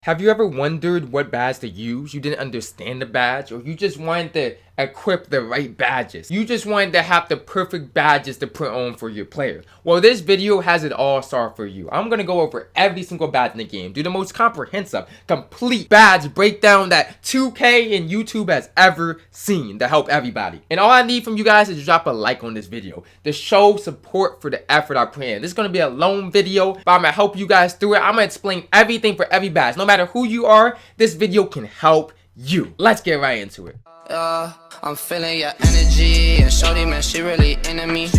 Have you ever wondered what badge to use? You didn't understand the badge, or you just wanted to equip the right badges. You just wanted to have the perfect badges to put on for your player. Well, this video has it all started for you. I'm going to go over every single badge in the game, do the most comprehensive, complete badge breakdown that 2K and YouTube has ever seen to help everybody. And all I need from you guys is to drop a like on this video to show support for the effort I put in. This is going to be a long video, but I'm going to help you guys through it. I'm going to explain everything for every badge. No matter who you are, this video can help you. Let's get right into it. I'm feeling your energy, and shorty, man, she really into me.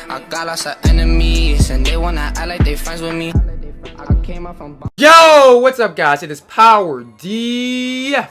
I got lots of enemies, and they wanna act like they friends with me. I came up from Yo, what's up, guys? It is PowerGotGame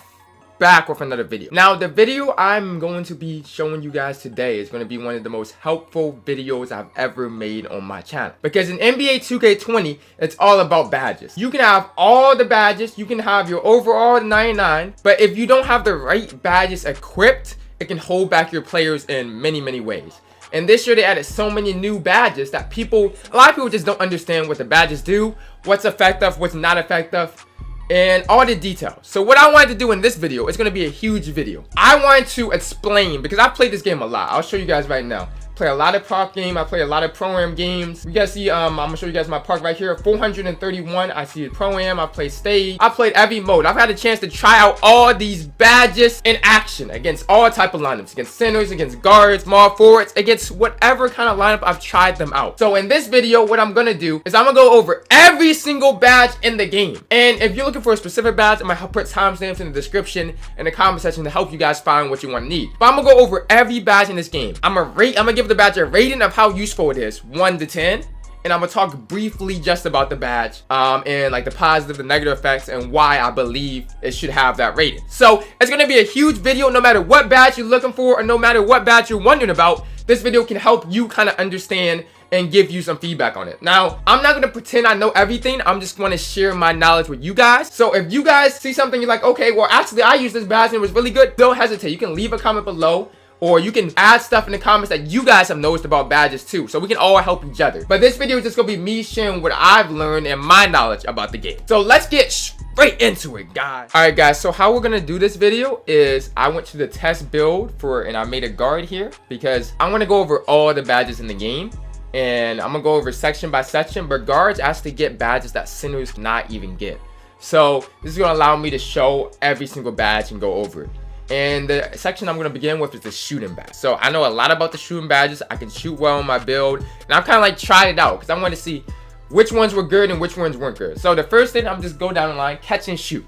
back with another video. Now, the video I'm going to be showing you guys today is going to be one of the most helpful videos I've ever made on my channel. Because in NBA 2K20, it's all about badges. You can have all the badges, you can have your overall 99, but if you don't have the right badges equipped, it can hold back your players in many ways. And this year they added so many new badges that a lot of people just don't understand what the badges do, what's effective, what's not effective, and all the details. So what I wanted to do in this video, it's going to be a huge video. I wanted to explain, because I've played this game a lot. I'll show you guys right now. Play a lot of park game. I play a lot of pro-am games. You guys see, I'm gonna show you guys my park right here. 431. I see pro-am. I play stage. I played every mode. I've had a chance to try out all these badges in action against all type of lineups, against centers, against guards, small forwards, against whatever kind of lineup. I've tried them out. So in this video, what I'm gonna do is I'm gonna go over every single badge in the game. And if you're looking for a specific badge, I'm gonna put timestamps in the description and the comment section to help you guys find what you want to need. But I'm gonna go over every badge in this game. I'm gonna give the badge a rating of how useful it is, 1 to 10, and I'm gonna talk briefly just about the badge and like the positive, the negative effects, and why I believe it should have that rating. So it's gonna be a huge video. No matter what badge you're looking for, or no matter what badge you're wondering about, this video can help you kind of understand and give you some feedback on it. Now, I'm not gonna pretend I know everything. I'm just gonna share my knowledge with you guys. So if you guys see something you're like, okay, well, actually I used this badge and it was really good, don't hesitate. You can leave a comment below, or you can add stuff in the comments that you guys have noticed about badges too, so we can all help each other. But this video is just gonna be me sharing what I've learned and my knowledge about the game. So let's get straight into it, guys. All right, guys, so how we're gonna do this video is I went to the test build and I made a guard here because I want to go over all the badges in the game. And I'm gonna go over section by section, but guards actually get badges that centers not even get. So this is gonna allow me to show every single badge and go over it. And the section I'm going to begin with is the shooting badge. So I know a lot about the shooting badges. I can shoot well on my build. And I've kind of like tried it out because I want to see which ones were good and which ones weren't good. So the first thing, I'm just go down the line, catch and shoot.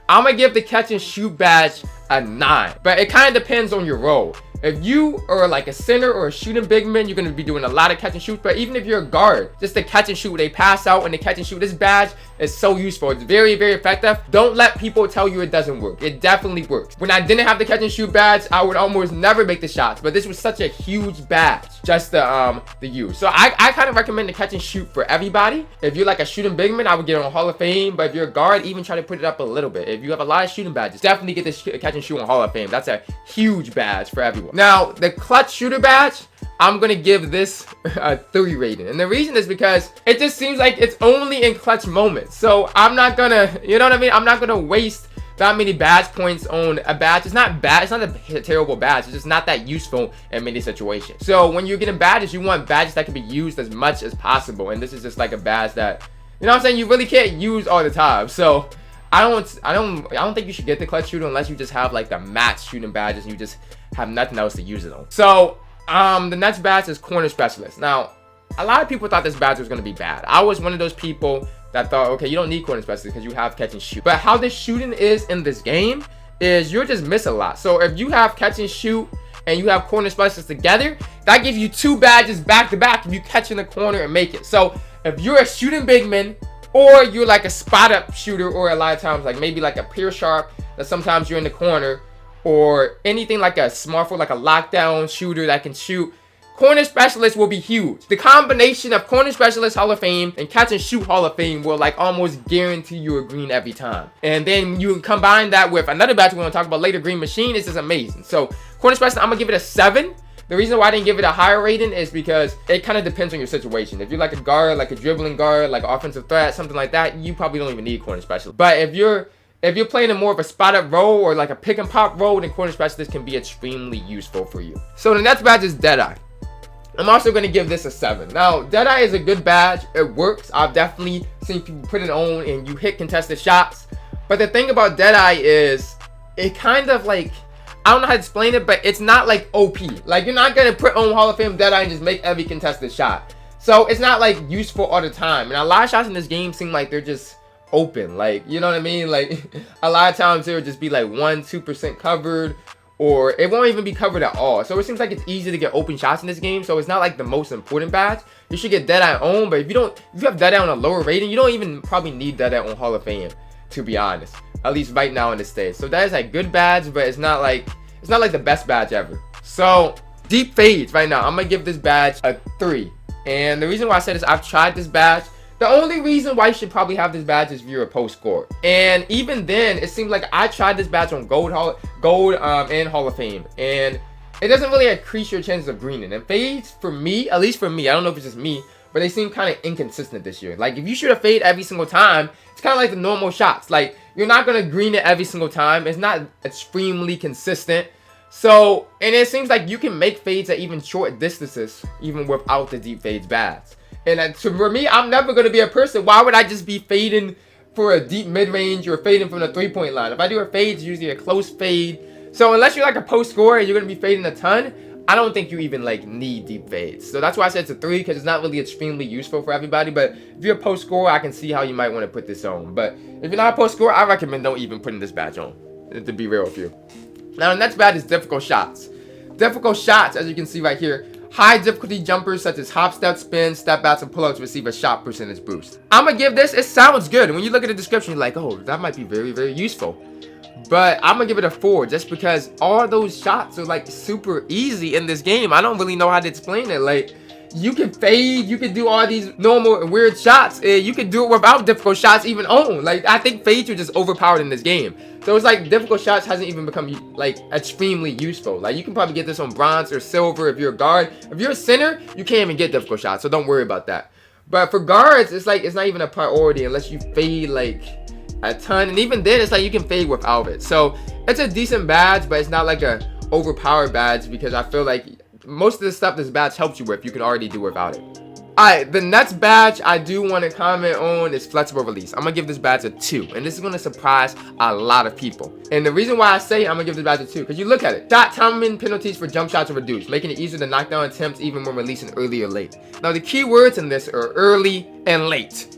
I'm going to give the catch and shoot badge a 9. But it kind of depends on your role. If you are like a center or a shooting big man, you're going to be doing a lot of catch and shoot. But even if you're a guard, just the catch and shoot, they pass out and the catch and shoot, this badge is so useful. It's very effective. Don't let people tell you it doesn't work. It definitely works. When I didn't have the catch and shoot badge, I would almost never make the shots. But this was such a huge badge just to use. So I kind of recommend the catch and shoot for everybody. If you're like a shooting big man, I would get it on Hall of Fame. But if you're a guard, even try to put it up a little bit. If you have a lot of shooting badges, definitely get this catch and shoot on Hall of Fame. That's a huge badge for everyone. Now, the clutch shooter badge, I'm gonna give this a 3 rating. And the reason is because it just seems like it's only in clutch moments. So I'm not gonna, you know what I mean? I'm not gonna waste that many badge points on a badge. It's not bad. It's not a terrible badge. It's just not that useful in many situations. So when you're getting badges, you want badges that can be used as much as possible. And this is just like a badge that, you know what I'm saying, you really can't use all the time. So I don't think you should get the clutch shooter unless you just have like the max shooting badges and you just have nothing else to use it on. So the next badge is corner specialist. Now, a lot of people thought this badge was going to be bad. I was one of those people that thought, okay, you don't need corner specialist because you have catch and shoot. But how this shooting is in this game is you're just miss a lot. So if you have catch and shoot and you have corner specialist together, that gives you 2 badges back to back if you catch in the corner and make it. So if you're a shooting big man, or you're like a spot up shooter, or a lot of times like maybe like a pure sharp that sometimes you're in the corner, or anything like a smart forward, like a lockdown shooter that can shoot, corner specialist will be huge. The combination of corner specialist Hall of Fame and catch and shoot Hall of Fame will like almost guarantee you a green every time. And then you combine that with another badge we're gonna talk about later, green machine. This is amazing. So corner specialist, I'm gonna give it a 7 The reason why I didn't give it a higher rating is because it kind of depends on your situation. If you're like a guard, like a dribbling guard, like offensive threat, something like that, you probably don't even need corner specialist. But if you're playing in more of a spot-up role or like a pick and pop role, then corner specialist can be extremely useful for you. So the next badge is Deadeye. I'm also going to give this a 7. Now, Deadeye is a good badge. It works. I've definitely seen people put it on and you hit contested shots. But the thing about Deadeye is it kind of like, I don't know how to explain it, but it's not like OP. Like, you're not going to put on Hall of Fame Deadeye and just make every contested shot. So it's not like useful all the time. And a lot of shots in this game seem like they're just open. Like, you know what I mean? Like, a lot of times it would just be like 1-2% covered, or it won't even be covered at all. So it seems like it's easy to get open shots in this game. So it's not like the most important badge. You should get Deadeye on, but if you have Deadeye on a lower rating, you don't even probably need Deadeye on Hall of Fame, to be honest. At least right now in this stage. So that is a good badge, but it's not like the best badge ever. So deep fades right now, I'm gonna give this badge a 3. And the reason why I said this, I've tried this badge. The only reason why you should probably have this badge is if you're a post scorer. And even then, it seems like I tried this badge on gold and Hall of Fame, and it doesn't really increase your chances of greening. And fades, for me, at least for me, I don't know if it's just me, but they seem kind of inconsistent this year. Like, if you shoot a fade every single time, it's kind of like the normal shots. Like, you're not going to green it every single time. It's not extremely consistent. So, and it seems like you can make fades at even short distances, even without the deep fades badge. And for me, I'm never going to be a person. Why would I just be fading for a deep mid-range or fading from the three-point line? If I do a fade, it's usually a close fade. So unless you're like a post scorer and you're going to be fading a ton, I don't think you even like need deep fades. So that's why I said it's a 3, because it's not really extremely useful for everybody. But if you're a post scorer, I can see how you might want to put this on. But if you're not a post scorer, I recommend don't even putting this badge on, to be real with you. Now the next badge is difficult shots. Difficult shots, as you can see right here. High difficulty jumpers such as hop, step, spin, step backs, and pull-ups receive a shot percentage boost. I'm gonna give this, it sounds good. When you look at the description, you're like, oh, that might be very, very useful. But I'm gonna give it a 4 just because all those shots are like super easy in this game. I don't really know how to explain it. Like, you can fade, you can do all these normal and weird shots, and you can do it without difficult shots even on. Like, I think fades are just overpowered in this game. So it's like difficult shots hasn't even become like extremely useful. Like, you can probably get this on bronze or silver if you're a guard. If you're a center, you can't even get difficult shots, so don't worry about that. But for guards, it's like it's not even a priority unless you fade like a ton, and even then it's like you can fade without it. So it's a decent badge, but it's not like a overpowered badge, because I feel like most of the stuff this badge helps you with, you can already do without it. Alright, the next badge I do want to comment on is flexible release. I'm going to give this badge a 2, and this is going to surprise a lot of people. And the reason why I say I'm going to give this badge a 2, because you look at it. Shot timing penalties for jump shots are reduced, making it easier to knock down attempts even when releasing early or late. Now the key words in this are early and late.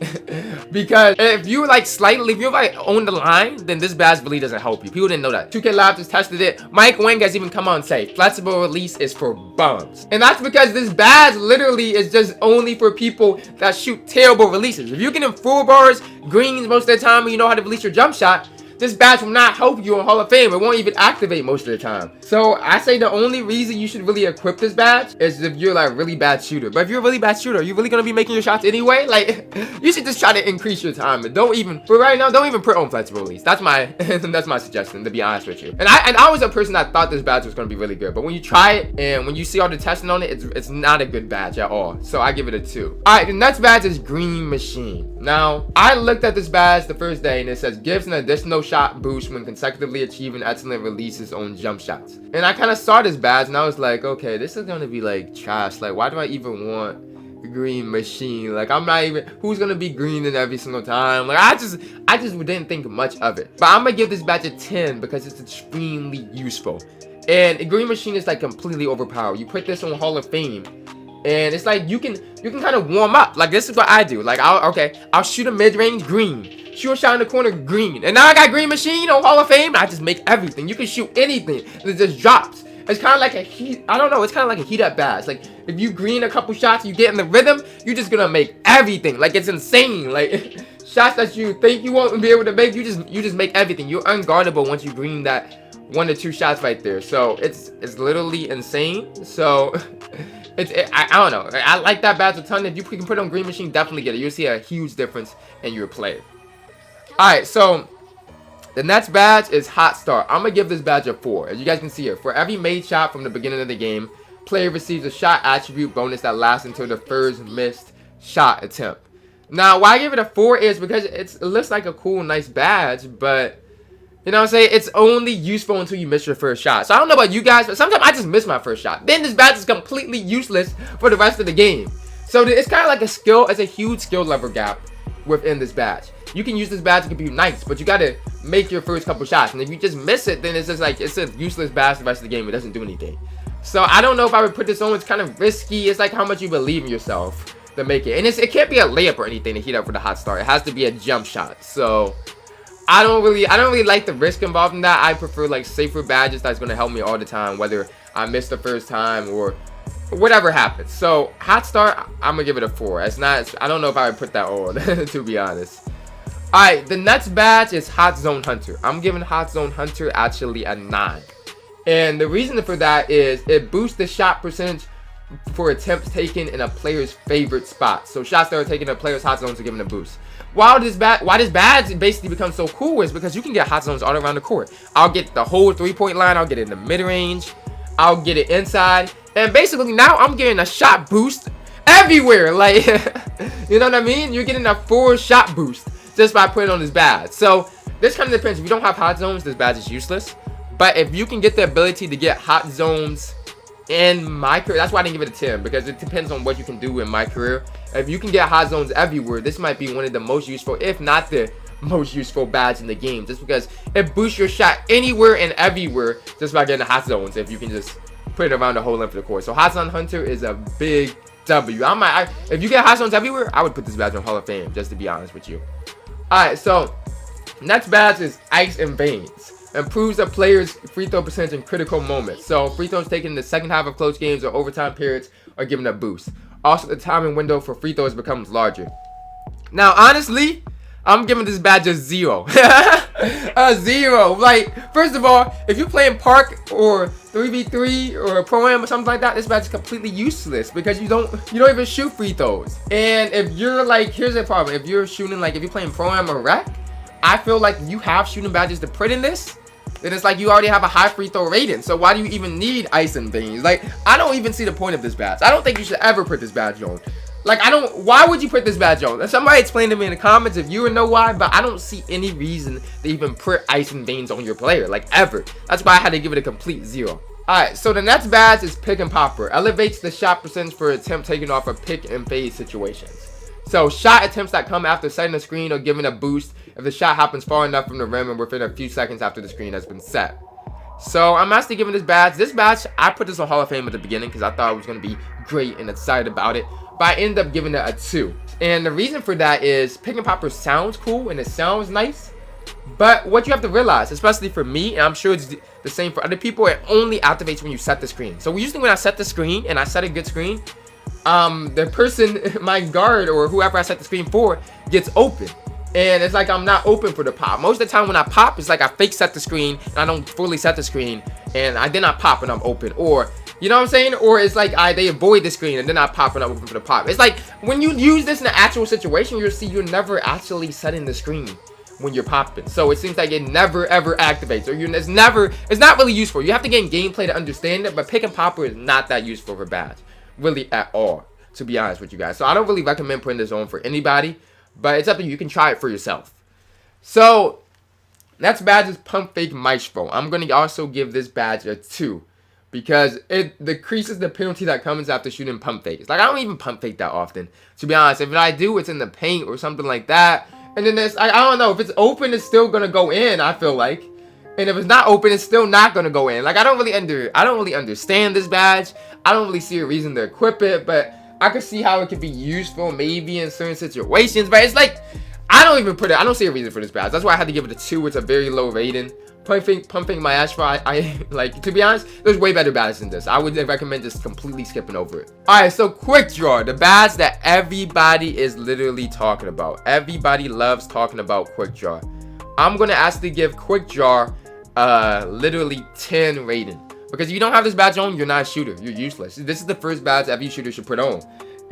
Because if you like slightly, if you're like on the line, then this badge really doesn't help you. People didn't know that. 2K Labs has tested it. Mike Wang has even come out and say flexible release is for bums. And that's because this badge literally is just only for people that shoot terrible releases. If you're getting full bars, greens most of the time, and you know how to release your jump shot, this badge will not help you in Hall of Fame. It won't even activate most of the time. So I say the only reason you should really equip this badge is if you're like a really bad shooter. But if you're a really bad shooter, are you really gonna be making your shots anyway? Like, you should just try to increase your time. But don't even, for right now, don't even put on flexible release. That's my that's my suggestion, to be honest with you. And I was a person that thought this badge was gonna be really good. But when you try it and when you see all the testing on it, it's not a good badge at all. So I give it a 2. Alright, the next badge is Green Machine. Now, I looked at this badge the first day and it says gives an additional shot boost when consecutively achieving excellent releases on jump shots. And I kind of saw this badge and I was like, okay, this is gonna be like trash. Like, why do I even want the Green Machine? Like, I'm not even, who's gonna be greening every single time? Like, I just didn't think much of it. But I'm gonna give this badge a 10 because it's extremely useful. And Green Machine is like completely overpowered. You put this on Hall of Fame and it's like you can kind of warm up. Like, this is what I do. Like, I'll shoot a mid-range green, shoot a shot in the corner green, and now I got Green Machine on Hall of Fame. I just make everything. You can shoot anything and it just drops. It's kind of like a heat, I don't know, it's kind of like a heat up badge. Like, if you green a couple shots, you get in the rhythm, you're just gonna make everything. Like, it's insane. Like, shots that you think you won't be able to make, you just make everything. You're unguardable once you green that 1 or 2 shots right there. So it's literally insane. So I don't know. I like that badge a ton. If you can put it on Green Machine, definitely get it. You'll see a huge difference in your play. Alright, so the next badge is Hot Start. I'm gonna give this badge a 4. As you guys can see here, for every made shot from the beginning of the game, player receives a shot attribute bonus that lasts until the first missed shot attempt. Now, why I give it a 4 is because it looks like a cool, nice badge, but you know what I'm saying? It's only useful until you miss your first shot. So I don't know about you guys, but sometimes I just miss my first shot. Then this badge is completely useless for the rest of the game. So it's kind of like a skill. It's a huge skill level gap within this badge. You can use this badge to be nice, but you got to make your first couple shots. And if you just miss it, then it's just like, it's a useless badge the rest of the game. It doesn't do anything. So I don't know if I would put this on. It's kind of risky. It's like how much you believe in yourself to make it. And it can't be a layup or anything to heat up for the hot start. It has to be a jump shot. So I don't really like the risk involved in that. I prefer like safer badges that's going to help me all the time, whether I miss the first time or whatever happens. So hot start, I'm gonna give it a 4. It's not, I don't know if I would put that on to be honest. All right, the next badge is Hot Zone Hunter. I'm giving Hot Zone Hunter actually a 9, and the reason for that is it boosts the shot percentage for attempts taken in a player's favorite spot. So shots that are taken in a player's hot zones are given a boost. Why this badge basically becomes so cool is because you can get hot zones all around the court. I'll get the whole 3-point line. I'll get it in the mid range. I'll get it inside. And basically now I'm getting a shot boost everywhere. Like, you know what I mean? You're getting a 4 shot boost just by putting on this badge. So this kind of depends. If you don't have hot zones, this badge is useless. But if you can get the ability to get hot zones in my career, that's why I didn't give it a 10, because it depends on what you can do in my career. If you can get hot zones everywhere, this might be one of the most useful, if not the most useful badge in the game, just because it boosts your shot anywhere and everywhere just by getting the hot zones. If you can just put it around the whole length of the court. So Hot Zone Hunter is a big W. If you get hot zones everywhere, I would put this badge on Hall of Fame, just to be honest with you. Alright, so next badge is Ice and Veins. Improves a player's free throw percentage in critical moments. So free throws taken in the second half of close games or overtime periods are given a boost. Also, the timing window for free throws becomes larger. Now, honestly, I'm giving this badge a 0. A 0. Like, first of all, if you're playing Park or 3v3 or Pro-Am or something like that, this badge is completely useless because you don't even shoot free throws. And if you're like, here's the problem. If you're shooting, like, if you're playing Pro-Am or Rec, I feel like you have shooting badges to put in this, then it's like you already have a high free throw rating. So why do you even need Ice and Veins? Like, I don't even see the point of this badge. I don't think you should ever put this badge on. Like, why would you put this badge on? Somebody explain to me in the comments if you know why, but I don't see any reason to even put Ice and Veins on your player, like, ever. That's why I had to give it a complete 0. Alright, so the next badge is Pick and Popper. Elevates the shot percentage for attempt taken off of pick and fade situations. So shot attempts that come after setting the screen are given a boost if the shot happens far enough from the rim and within a few seconds after the screen has been set. So I'm actually giving this badge. This badge, I put this on Hall of Fame at the beginning because I thought it was going to be great and excited about it. But I ended up giving it a 2. And the reason for that is Pick and Popper sounds cool and it sounds nice. But what you have to realize, especially for me, and I'm sure it's the same for other people, it only activates when you set the screen. So usually when I set the screen and I set a good screen, the person, my guard or whoever I set the screen for, gets open. And it's like I'm not open for the pop. Most of the time when I pop, it's like I fake set the screen and I don't fully set the screen and I then I pop and I'm open. Or, you know what I'm saying? Or it's like they avoid the screen and then I pop and I'm open for the pop. It's like when you use this in an actual situation, you'll see you're never actually setting the screen when you're popping. So it seems like it never ever activates, or it's not really useful. You have to get in gameplay to understand it, but Pick and Popper is not that useful for badge, really at all, to be honest with you guys. So I don't really recommend putting this on for anybody, but it's up to you. You can try it for yourself. So next badge is Pump Fake Maestro. I'm going to also give this badge a 2 because it decreases the penalty that comes after shooting pump fakes. Like, I don't even pump fake that often, to be honest. If I do, it's in the paint or something like that. And then there's, I don't know, if it's open, it's still going to go in, I feel like. And if it's not open, it's still not going to go in. Like, I don't really understand this badge. I don't really see a reason to equip it, but I could see how it could be useful maybe in certain situations. But it's like, I don't see a reason for this badge. That's why I had to give it a 2. It's a very low rating. Pumping my Astro, I like, to be honest, there's way better badges than this. I would recommend just completely skipping over it. Alright, so Quick Draw, the badge that everybody is literally talking about. Everybody loves talking about Quick Draw. I'm gonna actually give Quick Draw literally 10 rating. Because if you don't have this badge on, you're not a shooter. You're useless. This is the first badge every shooter should put on.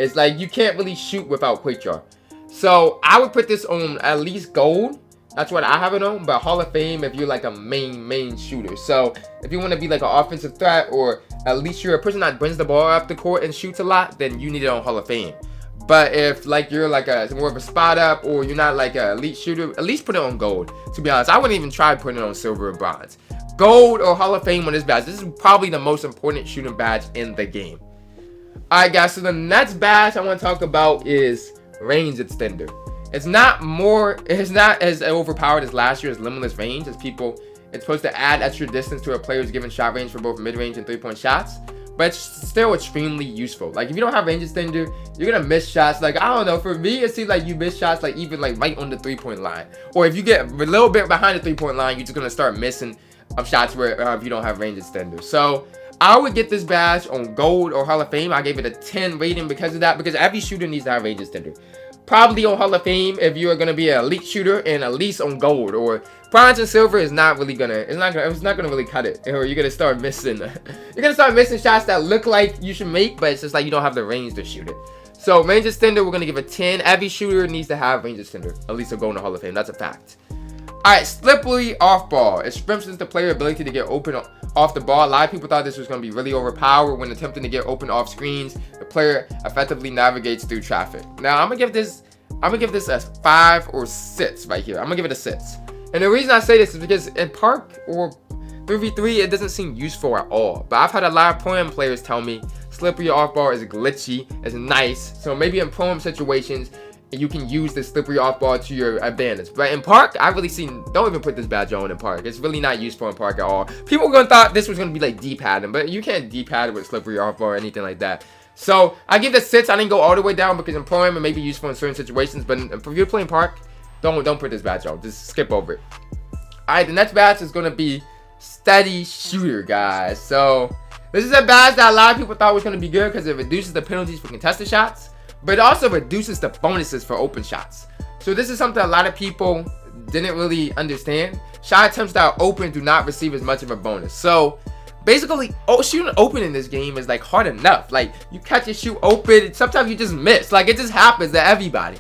It's like you can't really shoot without Quick Draw. So I would put this on at least gold, That's what I have it on. But Hall of Fame if you're like a main shooter. So if you want to be like an offensive threat, or at least you're a person that brings the ball up the court and shoots a lot, then you need it on Hall of Fame. But if like you're like a more of a spot up, or you're not like an elite shooter, at least put it on gold. To be honest, I wouldn't even try putting it on silver or bronze. Gold or Hall of Fame on this badge. This is probably the most important shooting badge in the game. Alright guys, so the next badge I want to talk about is range extender. It's not as overpowered as last year's limitless range. It's supposed to add extra distance to a player's given shot range for both mid-range and 3-point shots. But it's still extremely useful. Like if you don't have range extender, you're gonna miss shots. Like I don't know, for me it seems like you miss shots like even like right on the 3-point line. Or if you get a little bit behind the 3-point line, you're just gonna start missing shots where if you don't have range extender. So I would get this badge on gold or Hall of Fame. I gave it a 10 rating because of that, because every shooter needs to have range extender. Probably on Hall of Fame if you are gonna be an elite shooter, and at least on gold. Or bronze and silver is not really gonna, it's not gonna really cut it. Or you're gonna start missing shots that look like you should make, but it's just like you don't have the range to shoot it. So range extender, we're gonna give a 10. Every shooter needs to have range extender, at least to go in the Hall of Fame. That's a fact. Alright, slippery off ball. It strengthens the player's ability to get open off the ball. A lot of people thought this was going to be really overpowered. When attempting to get open off screens, the player effectively navigates through traffic. Now I'm gonna give this a 5 or 6 right here. I'm gonna give it a 6. And the reason I say this is because in Park or 3v3, it doesn't seem useful at all. But I've had a lot of Pro-Am players tell me slippery off ball is glitchy, is nice. So maybe in Pro-Am situations, you can use the slippery off ball to your advantage. But in Park, I really don't even put this badge on in Park. It's really not useful in Park at all. People were gonna thought this was gonna be like D-padding, but you can't D-pad with slippery off ball or anything like that. So I give it a 6. I didn't go all the way down because in Pro-Am it may be useful in certain situations, but if you're playing Park, don't put this badge on. Just skip over it. Alright, the next badge is gonna be steady shooter, guys. So this is a badge that a lot of people thought was gonna be good because it reduces the penalties for contested shots, but it also reduces the bonuses for open shots. So this is something a lot of people didn't really understand. Shot attempts that are open do not receive as much of a bonus. So basically, shooting open in this game is like hard enough. Like you catch and shoot open, sometimes you just miss. Like it just happens to everybody.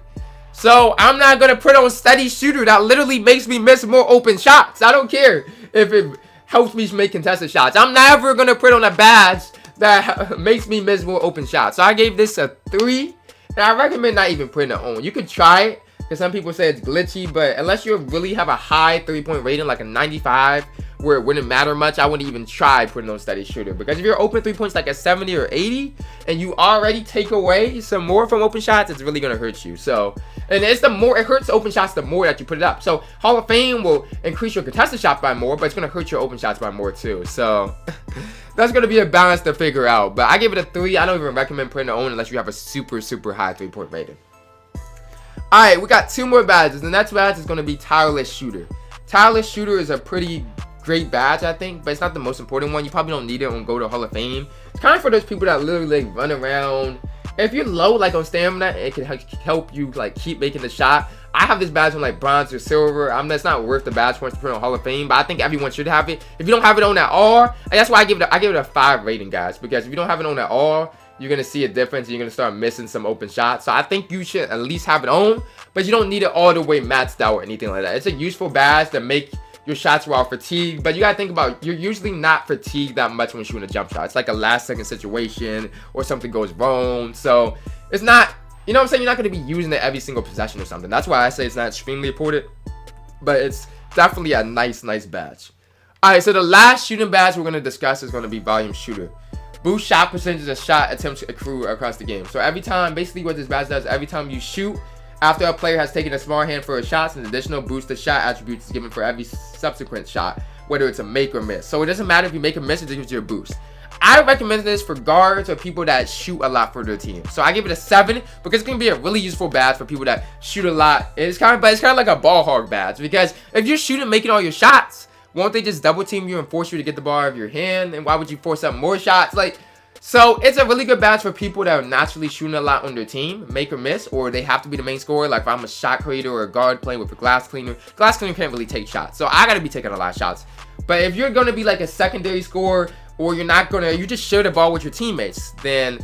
So I'm not gonna put on steady shooter. That literally makes me miss more open shots. I don't care if it helps me make contested shots. I'm never gonna put on a badge that makes me miss more open shots. So I gave this a 3. And I recommend not even putting it on. You could try it, because some people say it's glitchy, but unless you really have a high 3-point rating, like a 95, where it wouldn't matter much, I wouldn't even try putting on steady shooter. Because if you're open 3 points like a 70 or 80, and you already take away some more from open shots, it's really gonna hurt you. So, and it's the more it hurts open shots, the more that you put it up. So Hall of Fame will increase your contested shot by more, but it's gonna hurt your open shots by more too. So that's gonna be a balance to figure out. But I give it a 3. I don't even recommend putting it on unless you have a super high 3-point rating. Alright, we got 2 more badges. The next badge is gonna be tireless shooter. Tireless shooter is a pretty great badge, I think, but it's not the most important one. You probably don't need it on Go to Hall of Fame. It's kind of for those people that literally like run around. If you're low like on stamina, it can help you like keep making the shot. I have this badge on like bronze or silver. That's not worth the badge points to put on Hall of Fame, but I think everyone should have it. If you don't have it on at all, that's why I give it a 5 rating, guys, because if you don't have it on at all, you're gonna see a difference and you're gonna start missing some open shots. So I think you should at least have it on, but you don't need it all the way maxed out or anything like that. It's a useful badge to make your shots while fatigued, but you gotta think about, you're usually not fatigued that much when shooting a jump shot. It's like a last second situation or something goes wrong. So it's not, you know what I'm saying, you're not gonna be using it every single possession or something. That's why I say it's not extremely important, but it's definitely a nice badge. Alright, so the last shooting badge we're gonna discuss is gonna be volume shooter. Boost shot percentage of shot attempts accrue across the game. So every time, basically what this badge does, every time you shoot after a player has taken a small handful of shots, an additional boost to shot attributes is given for every subsequent shot, whether it's a make or miss. So it doesn't matter if you make a miss, it gives you a boost. I recommend this for guards or people that shoot a lot for their team. So I give it a 7 because it's gonna be a really useful badge for people that shoot a lot. It's kind of like a ball hog badge, because if you're shooting, making all your shots, won't they just double team you and force you to get the ball out of your hand? And why would you force up more shots? So it's a really good badge for people that are naturally shooting a lot on their team, make or miss, or they have to be the main scorer. Like if I'm a shot creator or a guard playing with a glass cleaner can't really take shots, so I gotta be taking a lot of shots. But if you're gonna be like a secondary scorer, or you just share the ball with your teammates, then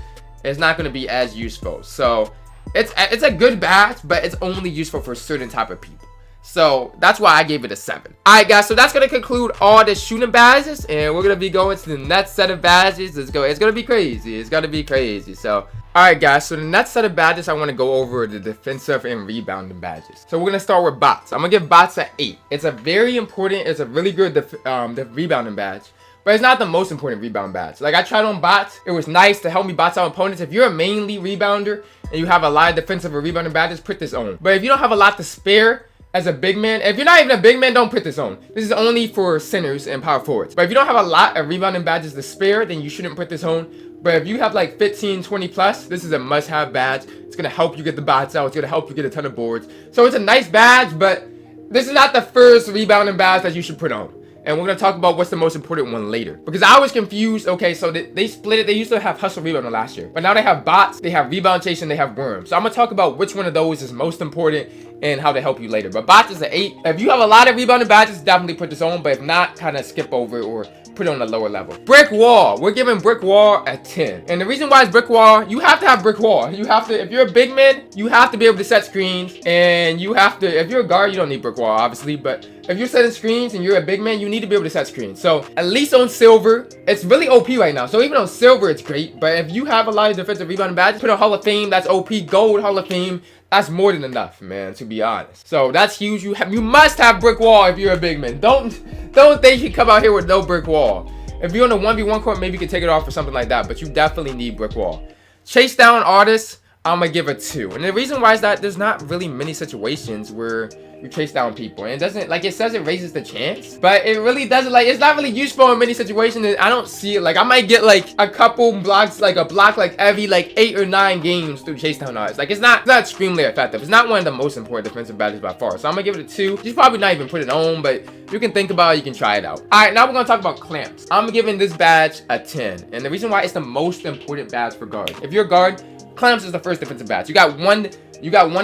it's not gonna be as useful. So it's a good badge, but it's only useful for certain type of people. So that's why I gave it a 7. Alright guys, so that's gonna conclude all the shooting badges, and we're gonna be going to the next set of badges. It's gonna be crazy. It's gonna be crazy. So alright guys, so the next set of badges I want to go over the defensive and rebounding badges. So we're gonna start with bots. I'm gonna give bots an 8. It's a very important, it's a really good the rebounding badge. But it's not the most important rebound badge. Like, I tried on bots. It was nice to help me bots out opponents. If you're a mainly rebounder and you have a lot of defensive or rebounding badges, put this on. But if you don't have a lot to spare as a big man, if you're not even a big man, don't put this on. This is only for centers and power forwards. But if you don't have a lot of rebounding badges to spare, then you shouldn't put this on. But if you have like 15, 20 plus, this is a must-have badge. It's going to help you get the bots out. It's going to help you get a ton of boards. So it's a nice badge, but this is not the first rebounding badge that you should put on. And we're going to talk about what's the most important one later. Because I was confused. Okay, so they split it. They used to have hustle rebounding last year. But now they have bots, they have rebound chasing, they have worms. So I'm going to talk about which one of those is most important and how to help you later. But bots is an 8. If you have a lot of rebounding badges, definitely put this on. But if not, kind of skip over it or put it on a lower level. Brick wall. We're giving brick wall a 10. And the reason why it's brick wall, you have to have brick wall. You have to, if you're a big man, you have to be able to set screens. And you have to, if you're a guard, you don't need brick wall, obviously. But if you're setting screens and you're a big man, you need to be able to set screens. So at least on silver, it's really OP right now. So even on silver, it's great. But if you have a lot of defensive rebounding badges, put on Hall of Fame, that's OP. Gold Hall of Fame, that's more than enough, man, to be honest. So that's huge. You must have brick wall if you're a big man. Don't think you come out here with no brick wall. If you're on a 1v1 court, maybe you can take it off or something like that. But you definitely need brick wall. Chase down artists, I'm gonna give a 2. And the reason why is that there's not really many situations where you chase down people, and it doesn't, like, it says it raises the chance, but it really doesn't, like, it's not really useful in many situations. And I don't see it. Like, I might get like a couple blocks, like a block like every like 8 or 9 games through chase down artists. Like, it's not extremely effective. It's not one of the most important defensive badges by far. So I'm gonna give it a 2. You probably not even put it on, but you can think about it, you can try it out. All right, now we're gonna talk about clamps. I'm giving this badge a 10, and the reason why it's the most important badge for guard. If you're a guard, clamps is the first defensive badge. You got one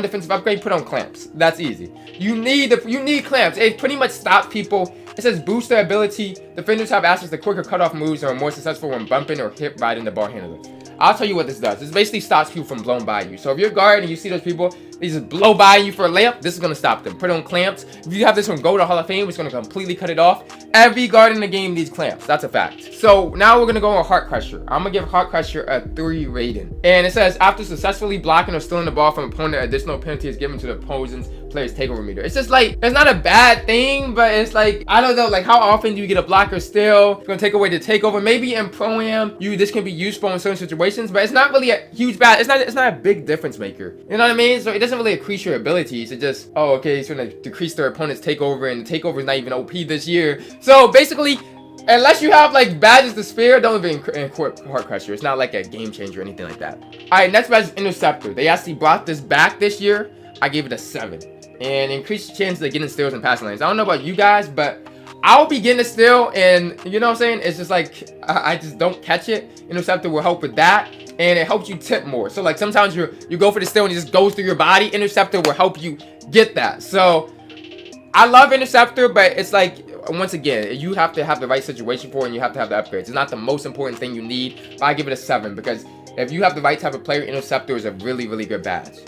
defensive upgrade, put on clamps. That's easy. You need clamps. It pretty much stops people. It says boost their ability. Defenders have access to quicker cutoff moves and are more successful when bumping or hip riding the ball handler. I'll tell you what this does. This basically stops people from blowing by you. So if you're a guard and you see those people, they just blow by you for a layup, this is going to stop them. Put on clamps. If you have this one go to Hall of Fame, it's going to completely cut it off. Every guard in the game needs clamps. That's a fact. So now we're going to go on Heart Crusher. I'm going to give Heart Crusher a 3 rating. And it says, after successfully blocking or stealing the ball from opponent, additional penalty is given to the opposing player's takeover meter. It's just like, it's not a bad thing, but it's like, I don't know, like, how often do you get a blocker steal? It's going to take away the takeover. Maybe in Pro-Am, this can be useful in certain situations, but it's not really a huge bad. It's not a big difference maker. You know what I mean? So it doesn't really increase your abilities. It just, oh, okay, it's going to decrease their opponent's takeover, and the takeover is not even OP this year. So basically, unless you have like badges to spare, don't even equip Heart Crusher. It's not like a game changer or anything like that. All right, next badge is Interceptor. They actually brought this back this year. I gave it a 7. And increased chances of getting steals in passing lanes. I don't know about you guys, but I'll be getting a steal, and you know what I'm saying? It's just like, I just don't catch it. Interceptor will help with that, and it helps you tip more. So like sometimes you go for the steal and it just goes through your body. Interceptor will help you get that. So I love Interceptor, but it's like, once again, you have to have the right situation for it, and you have to have the upgrades. It's not the most important thing you need, but I give it a 7 because if you have the right type of player, Interceptor is a really, really good badge.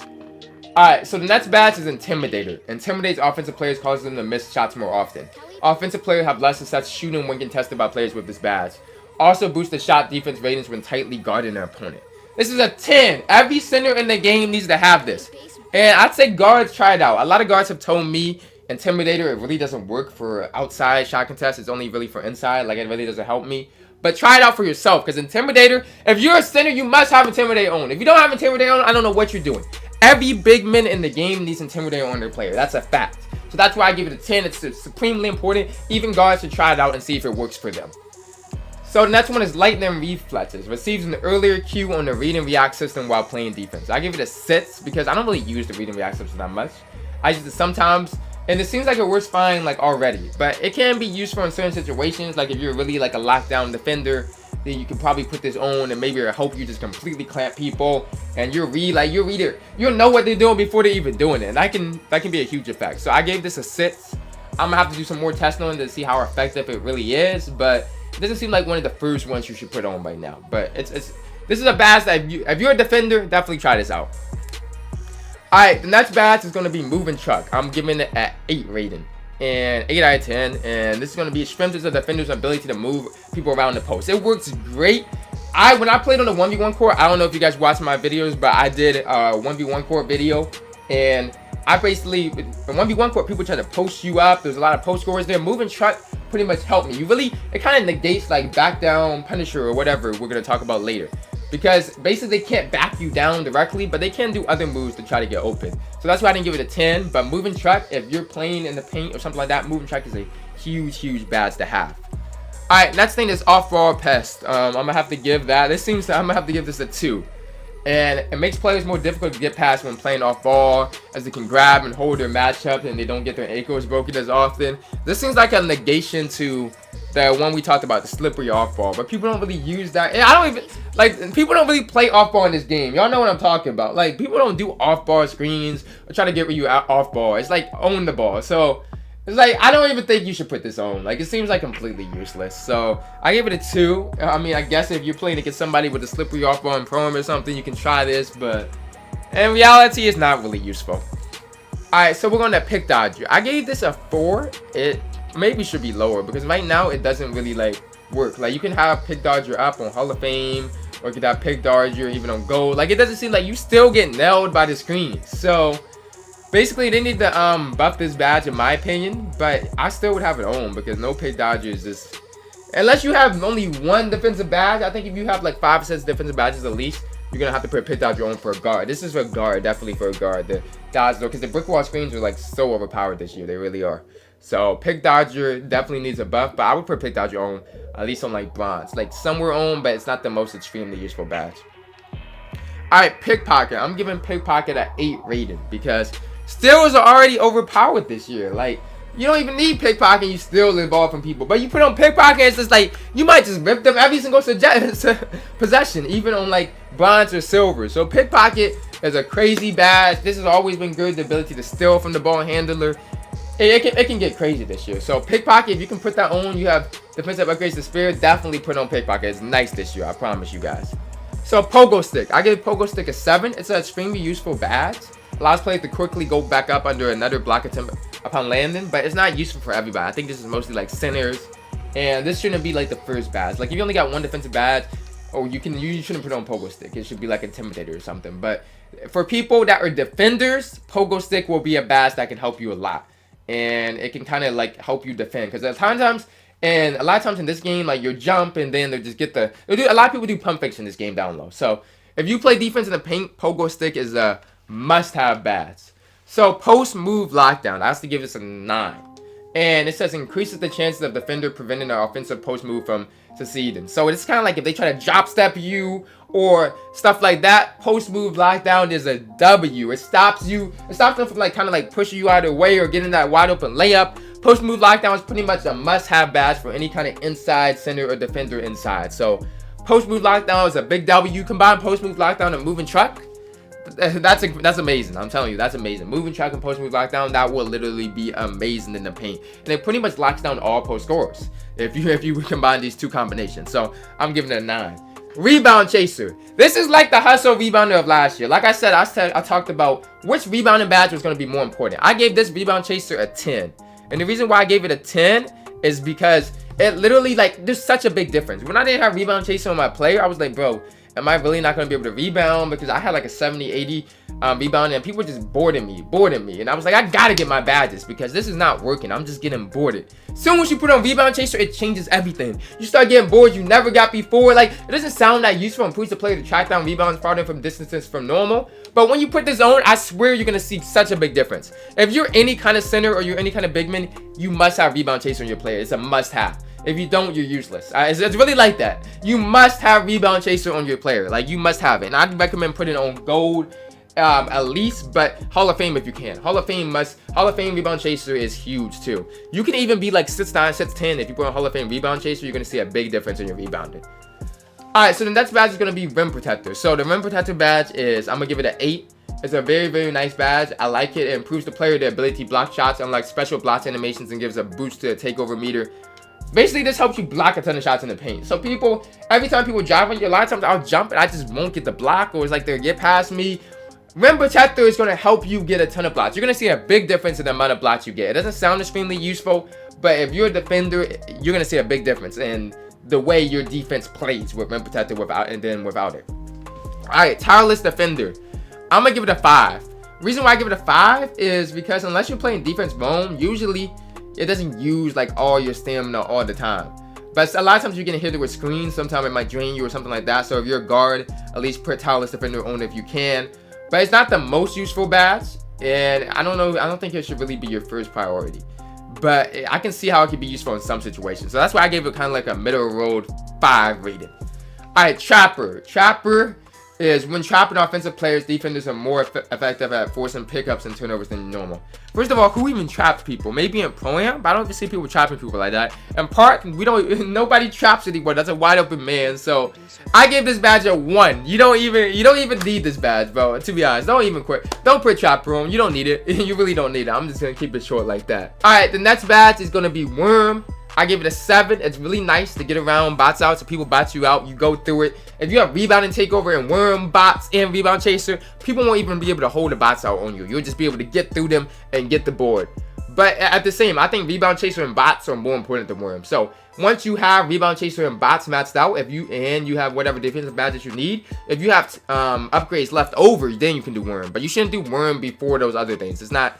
Alright, so the next badge is Intimidator. Intimidates offensive players, causes them to miss shots more often. Offensive players have less success shooting when contested by players with this badge. Also boosts the shot defense ratings when tightly guarding their opponent. This is a 10. Every center in the game needs to have this. And I'd say guards, try it out. A lot of guards have told me Intimidator, it really doesn't work for outside shot contests. It's only really for inside. Like, it really doesn't help me. But try it out for yourself, because Intimidator, if you're a center, you must have Intimidator on. If you don't have Intimidator on, I don't know what you're doing. Every big man in the game needs Intimidator on their player. That's a fact. So that's why I give it a 10. It's supremely important. Even guards should try it out and see if it works for them. So the next one is Lightning Reflexes. Receives an earlier cue on the read and react system while playing defense. I give it a 6 because I don't really use the read and react system that much. I use it sometimes, and it seems like it works fine like already. But it can be useful in certain situations. Like if you're really like a lockdown defender, then you can probably put this on, and maybe it'll help you just completely clamp people. And you'll know what they're doing before they're even doing it. And that can be a huge effect. So I gave this a 6. I'm gonna have to do some more testing on it to see how effective it really is. But it doesn't seem like one of the first ones you should put on right now. But this is a badge that if you're a defender, definitely try this out. Alright, the next badge is going to be Moving Truck. I'm giving it at 8 rating. And 8 out of 10. And this is going to be strengthens the defender's ability to move people around the post. It works great. When I played on the 1v1 court, I don't know if you guys watched my videos, but I did a 1v1 court video. And I basically, in 1v1 court, people try to post you up. There's a lot of post scorers there. Moving Truck pretty much helped me. It kind of negates like back down Punisher or whatever we're going to talk about later. Because basically they can't back you down directly, but they can do other moves to try to get open. So that's why I didn't give it a 10. But Moving Truck, if you're playing in the paint or something like that, Moving Truck is a huge badge to have. Alright, next thing is Off-Ball Pest. I'm going to have to give that. I'm going to have to give this a 2. And it makes players more difficult to get past when playing off ball, as they can grab and hold their matchup and they don't get their ankles broken as often. This seems like a negation to the one we talked about, the slippery off ball, but people don't really use that. And I don't even, like, people don't really play off ball in this game. Y'all know what I'm talking about. Like, people don't do off ball screens or try to get you out off ball. It's like own the ball. So it's like, I don't even think you should put this on. Like, it seems like completely useless. So I gave it a 2. I mean, I guess if you're playing against somebody with a slippery off ball and prone or something, you can try this, but in reality, it's not really useful. Alright, so we're going to Pick Dodger. I gave this a 4. It maybe should be lower because right now it doesn't really like work. Like, you can have Pick Dodger up on Hall of Fame, or you can have Pick Dodger even on Gold. Like, it doesn't seem like you still get nailed by the screen. So basically, they need to buff this badge in my opinion, but I still would have it on because no Pick Dodger is just, unless you have only one defensive badge. I think if you have like 5 or 6 defensive badges at least, you're gonna have to put Pick Dodger on for a guard. This is for a guard, definitely for a guard. The dodge though, because the brick wall screens are like so overpowered this year, they really are. So Pick Dodger definitely needs a buff, but I would put Pick Dodger on at least on like bronze, like somewhere on, but it's not the most extremely useful badge. Alright, Pickpocket. I'm giving Pickpocket an 8 rating because steals are already overpowered this year. Like, you don't even need Pickpocket, you steal the ball from people. But you put on Pickpocket, it's just like, you might just rip them every single possession, even on like bronze or silver. So Pickpocket is a crazy badge. This has always been good, the ability to steal from the ball handler. It can get crazy this year. So Pickpocket, if you can put that on, you have defensive upgrades to Spirit, definitely put on Pickpocket. It's nice this year, I promise you guys. So Pogo Stick. I give Pogo Stick a 7. It's an extremely useful badge. Allows players to quickly go back up under another block attempt upon landing, but it's not useful for everybody. I think this is mostly like centers, and this shouldn't be like the first badge. Like, if you only got one defensive badge, or you shouldn't put on Pogo Stick. It should be like Intimidator or something. But for people that are defenders, Pogo Stick will be a badge that can help you a lot, and it can kind of like help you defend, because a lot of times in this game, like, you'll jump and then they'll just get a lot of people do pump fakes in this game down low. So if you play defense in the paint, Pogo Stick is a must-have badge. So Post Move Lockdown, I have to give this a 9. And it says increases the chances of defender preventing an offensive post move from succeeding. So it's kind of like if they try to drop step you or stuff like that, Post Move Lockdown is a W. It stops them from like kind of like pushing you out of the way or getting that wide open layup. Post Move Lockdown is pretty much a must-have badge for any kind of inside center or defender inside. So Post Move Lockdown is a big W. Combine Post Move Lockdown and Moving Truck. That's amazing. I'm telling you, that's amazing. Moving Truck and Post Move Lockdown, that will literally be amazing in the paint, and it pretty much locks down all post scorers if you combine these two combinations. So I'm giving it a 9. Rebound Chaser. This is like the hustle rebounder of last year. Like I said, I talked about which rebounding badge was going to be more important. I gave this Rebound Chaser a 10, and the reason why I gave it a 10 is because it literally, like, there's such a big difference. When I didn't have Rebound Chaser on my player, I was like, bro, am I really not going to be able to rebound? Because I had like a 70, 80 rebound, and people were just boarding me. And I was like, I got to get my badges because this is not working. I'm just getting boarded. Soon as you put on Rebound Chaser, it changes everything. You start getting boards you never got before. Like, it doesn't sound that useful and improves the player to track down rebounds farther from distances from normal. But when you put this on, I swear you're going to see such a big difference. If you're any kind of center or you're any kind of big man, you must have Rebound Chaser on your player. It's a must have. If you don't, you're useless. It's really like that. You must have Rebound Chaser on your player. Like, you must have it. And I'd recommend putting it on Gold at least, but Hall of Fame if you can. Hall of Fame Rebound Chaser is huge too. You can even be like 6'9", 6'10". If you put on Hall of Fame Rebound Chaser, you're going to see a big difference in your rebounding. Alright, so the next badge is going to be Rim Protector. So the Rim Protector badge is, I'm going to give it an 8. It's a very, very nice badge. I like it. It improves the player the ability to block shots, unlike special blocks animations, and gives a boost to the takeover meter. Basically, this helps you block a ton of shots in the paint. So every time people drive on you, a lot of times I'll jump and I just won't get the block, or it's like they'll get past me. Rim Protector is going to help you get a ton of blocks. You're going to see a big difference in the amount of blocks you get. It doesn't sound extremely useful, but if you're a defender, you're going to see a big difference in the way your defense plays with Rim Protector without it. Alright, Tireless Defender. I'm going to give it a 5. Reason why I give it a 5 is because unless you're playing defense zone, usually it doesn't use like all your stamina all the time. But a lot of times you're getting hit with screens. Sometimes it might drain you or something like that. So if you're a guard, at least put Tireless Defender on if you can. But it's not the most useful badge, and I don't think it should really be your first priority. But I can see how it could be useful in some situations. So that's why I gave it kind of like a middle road 5 rating. Alright, Trapper. Trapper is when trapping offensive players, defenders are more effective at forcing pickups and turnovers than normal. First of all, who even traps people? Maybe in Pro-Am, but I don't see people trapping people like that. In Park, nobody traps anymore. That's a wide open man. So I gave this badge a 1. You don't even need this badge, bro. To be honest, don't put Trapper on. You don't need it. You really don't need it. I'm just gonna keep it short like that. Alright, the next badge is gonna be Worm. I give it a 7. It's really nice to get around bots out, so people bot you out, you go through it. If you have Rebounding Takeover and Worm bots and Rebound Chaser, people won't even be able to hold the bots out on you. You'll just be able to get through them and get the board. But at the same, I think Rebound Chaser and bots are more important than Worm. So once you have Rebound Chaser and bots maxed out, if you have whatever defensive badges you need, if you have upgrades left over, then you can do Worm. But you shouldn't do Worm before those other things. It's not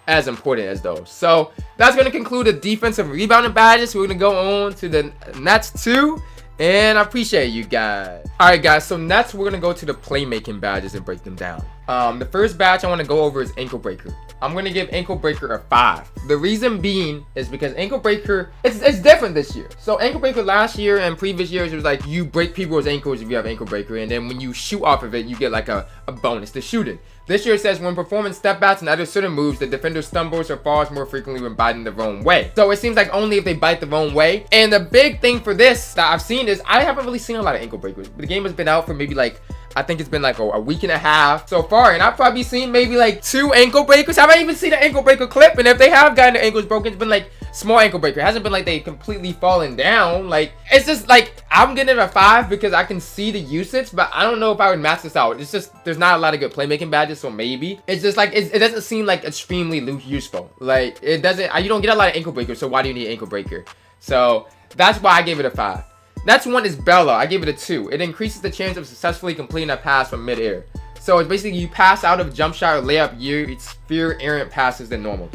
as important as those. So that's going to conclude the defensive rebounding badges. We're going to go on to the next 2, and I appreciate you guys. Alright guys, so next we're going to go to the playmaking badges and break them down. The first badge I want to go over is Ankle Breaker. I'm going to give Ankle Breaker a 5. The reason being is because Ankle Breaker, it's different this year. So Ankle Breaker last year and previous years, it was like you break people's ankles if you have Ankle Breaker, and then when you shoot off of it, you get like a bonus to shooting. This year it says when performing step backs and other certain moves, the defender stumbles or falls more frequently when biting the wrong way. So it seems like only if they bite the wrong way. And the big thing for this that I've seen is I haven't really seen a lot of Ankle Breakers. The game has been out for maybe like, I think it's been like a week and a half so far, and I've probably seen maybe like 2 Ankle Breakers. I haven't even seen an Ankle Breaker clip, and if they have gotten their ankles broken, it's been like small Ankle Breaker. It hasn't been like they completely fallen down. Like, it's just like, I'm getting it a 5 because I can see the usage, but I don't know if I would max this out. It's just, there's not a lot of good playmaking badges, so maybe. It's just like, it doesn't seem like extremely useful. Like, it doesn't, you don't get a lot of Ankle Breakers, so why do you need Ankle Breaker? So that's why I gave it a 5. Next one is Bella. I gave it a 2. It increases the chance of successfully completing a pass from mid-air. So it's basically you pass out of a jump shot or layup, it's fewer errant passes than normal.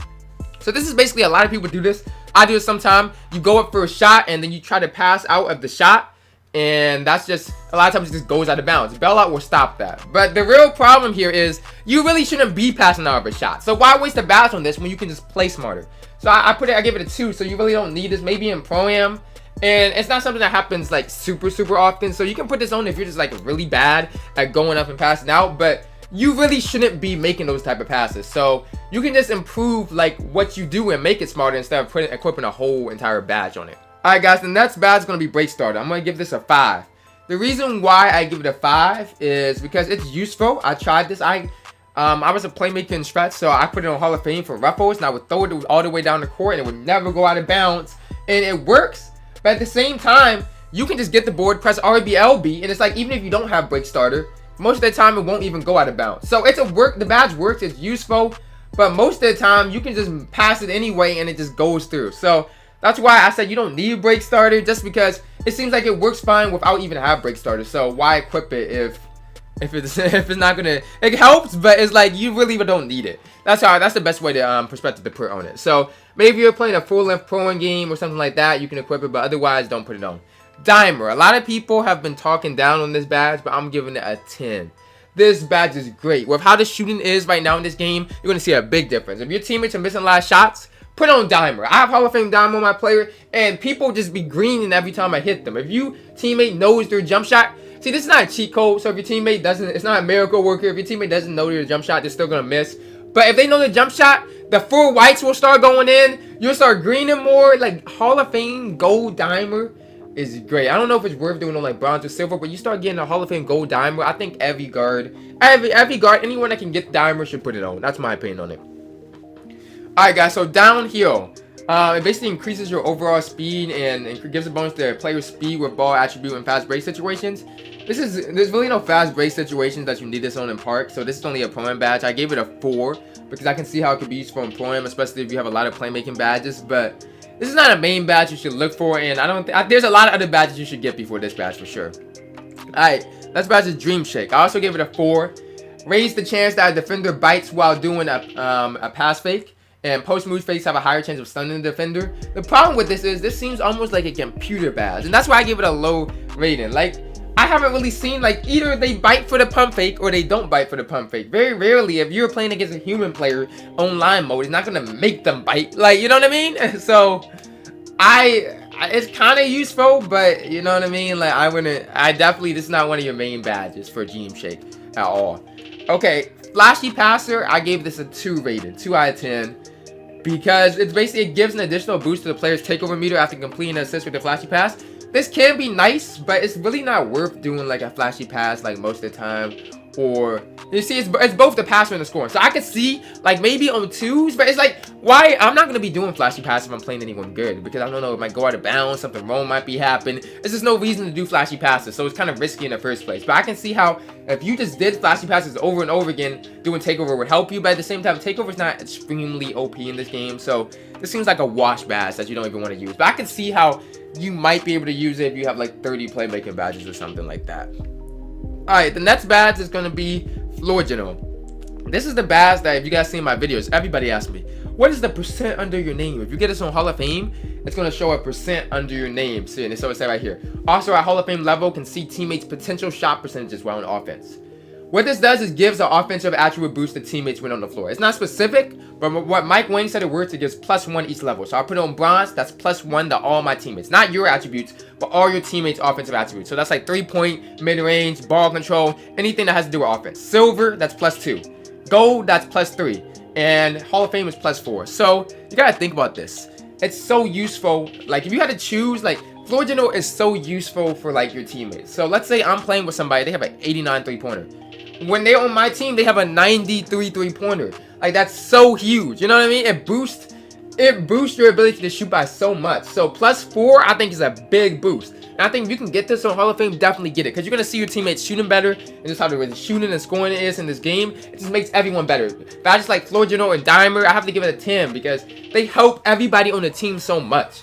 So this is basically, a lot of people do this. I do it sometimes. You go up for a shot and then you try to pass out of the shot, and that's just, a lot of times it just goes out of bounds. Bailout will stop that. But the real problem here is you really shouldn't be passing out of a shot. So why waste a badge on this when you can just play smarter? So I give it a 2. So you really don't need this. Maybe in Pro-Am. And it's not something that happens like super often, so you can put this on if you're just like really bad at going up and passing out, but you really shouldn't be making those type of passes. So you can just improve like what you do and make it smarter instead of equipping a whole entire badge on it. Alright guys, the next badge is going to be Break Starter. I'm going to give this a 5. The reason why I give it a 5 is because it's useful. I tried this. I was a playmaking stretch, so I put it on Hall of Fame for ruffles, and I would throw it all the way down the court, and it would never go out of bounds, and it works. But at the same time, you can just get the board, press RBLB, and it's like, even if you don't have Break Starter, most of the time it won't even go out of bounds. So the badge works, it's useful, but most of the time you can just pass it anyway and it just goes through. So that's why I said you don't need Break Starter, just because it seems like it works fine without even have Break Starter. So why equip it if it's not gonna, it helps, but it's like you really don't need it. That's the best way to perspective to put on it. So maybe you're playing a full-length Pro-Am game or something like that, you can equip it, but otherwise don't put it on. Dimer. A lot of people have been talking down on this badge, but I'm giving it a 10. This badge is great. With how the shooting is right now in this game, you're gonna see a big difference. If your teammates are missing a lot of shots, put on Dimer. I have Hall of Fame Dimer on my player, and people just be greening every time I hit them. If you teammate knows their jump shot, see, this is not a cheat code, so if your teammate doesn't, it's not a miracle worker. If your teammate doesn't know their jump shot, they're still gonna miss. But if they know the jump shot, the 4 whites will start going in. You'll start greening more. Like, Hall of Fame Gold Dimer is great. I don't know if it's worth doing on like bronze or silver, but you start getting a Hall of Fame Gold Dimer. I think every guard, anyone that can get Dimer should put it on. That's my opinion on it. Alright guys, so downhill. It basically increases your overall speed and gives a bonus to player speed with ball attribute in fast break situations. There's really no fast break situations that you need this on in park, so this is only a pro-am badge. I gave it a 4 because I can see how it could be used for pro-am, especially if you have a lot of playmaking badges. But this is not a main badge you should look for, and there's a lot of other badges you should get before this badge for sure. Alright, next badge is Dream Shake. I also gave it a 4. Raise the chance that a defender bites while doing a pass fake. And post-move fakes have a higher chance of stunning the defender. The problem with this is, this seems almost like a computer badge. And that's why I give it a low rating. Like, I haven't really seen, like, either they bite for the pump fake or they don't bite for the pump fake. Very rarely, if you're playing against a human player online mode, it's not going to make them bite. Like, you know what I mean? So, it's kind of useful, but, you know what I mean? Like, this is not one of your main badges for Dream Shake at all. Okay, Flashy Passer, I gave this a 2 rated. 2 out of 10. Because it gives an additional boost to the player's takeover meter after completing an assist with the flashy pass. This can be nice, but it's really not worth doing like a flashy pass like most of the time. Or, you see, it's both the passer and the scoring. So I could see, like, maybe on 2s, but it's like, why? I'm not going to be doing flashy pass if I'm playing anyone good. Because I don't know, it might go out of bounds, something wrong might be happening. There's just no reason to do flashy passes, so it's kind of risky in the first place. But I can see how, if you just did flashy passes over and over again, doing takeover would help you. But at the same time, takeover is not extremely OP in this game. So this seems like a wash badge that you don't even want to use. But I can see how you might be able to use it if you have like 30 playmaking badges or something like that. Alright, the next badge is going to be Floor General. This is the badge that, if you guys see my videos, everybody asks me, what is the percent under your name? If you get this on Hall of Fame, it's going to show a percent under your name. See, and so it's right here. Also, at Hall of Fame level, can see teammates' potential shot percentages while on offense. What this does is gives an offensive attribute boost to teammates when on the floor. It's not specific, but what Mike Wayne said it works, it gives +1 each level. So I put it on bronze, that's +1 to all my teammates. Not your attributes, but all your teammates' offensive attributes. So that's like 3-point, mid-range, ball control, anything that has to do with offense. Silver, that's +2. Gold, that's +3. And Hall of Fame is +4. So you gotta think about this. It's so useful. Like, if you had to choose, like, Floor General is so useful for like your teammates. So let's say I'm playing with somebody, they have an 89 3-pointer. When they're on my team, they have a 93 3-pointer. Like, that's so huge. You know what I mean? It boosts your ability to shoot by so much. So +4, I think, is a big boost. And I think if you can get this on Hall of Fame, definitely get it. Because you're going to see your teammates shooting better. And just how the shooting and scoring it is in this game. It just makes everyone better. Badges like Floor General and Dimer, I have to give it a 10. Because they help everybody on the team so much.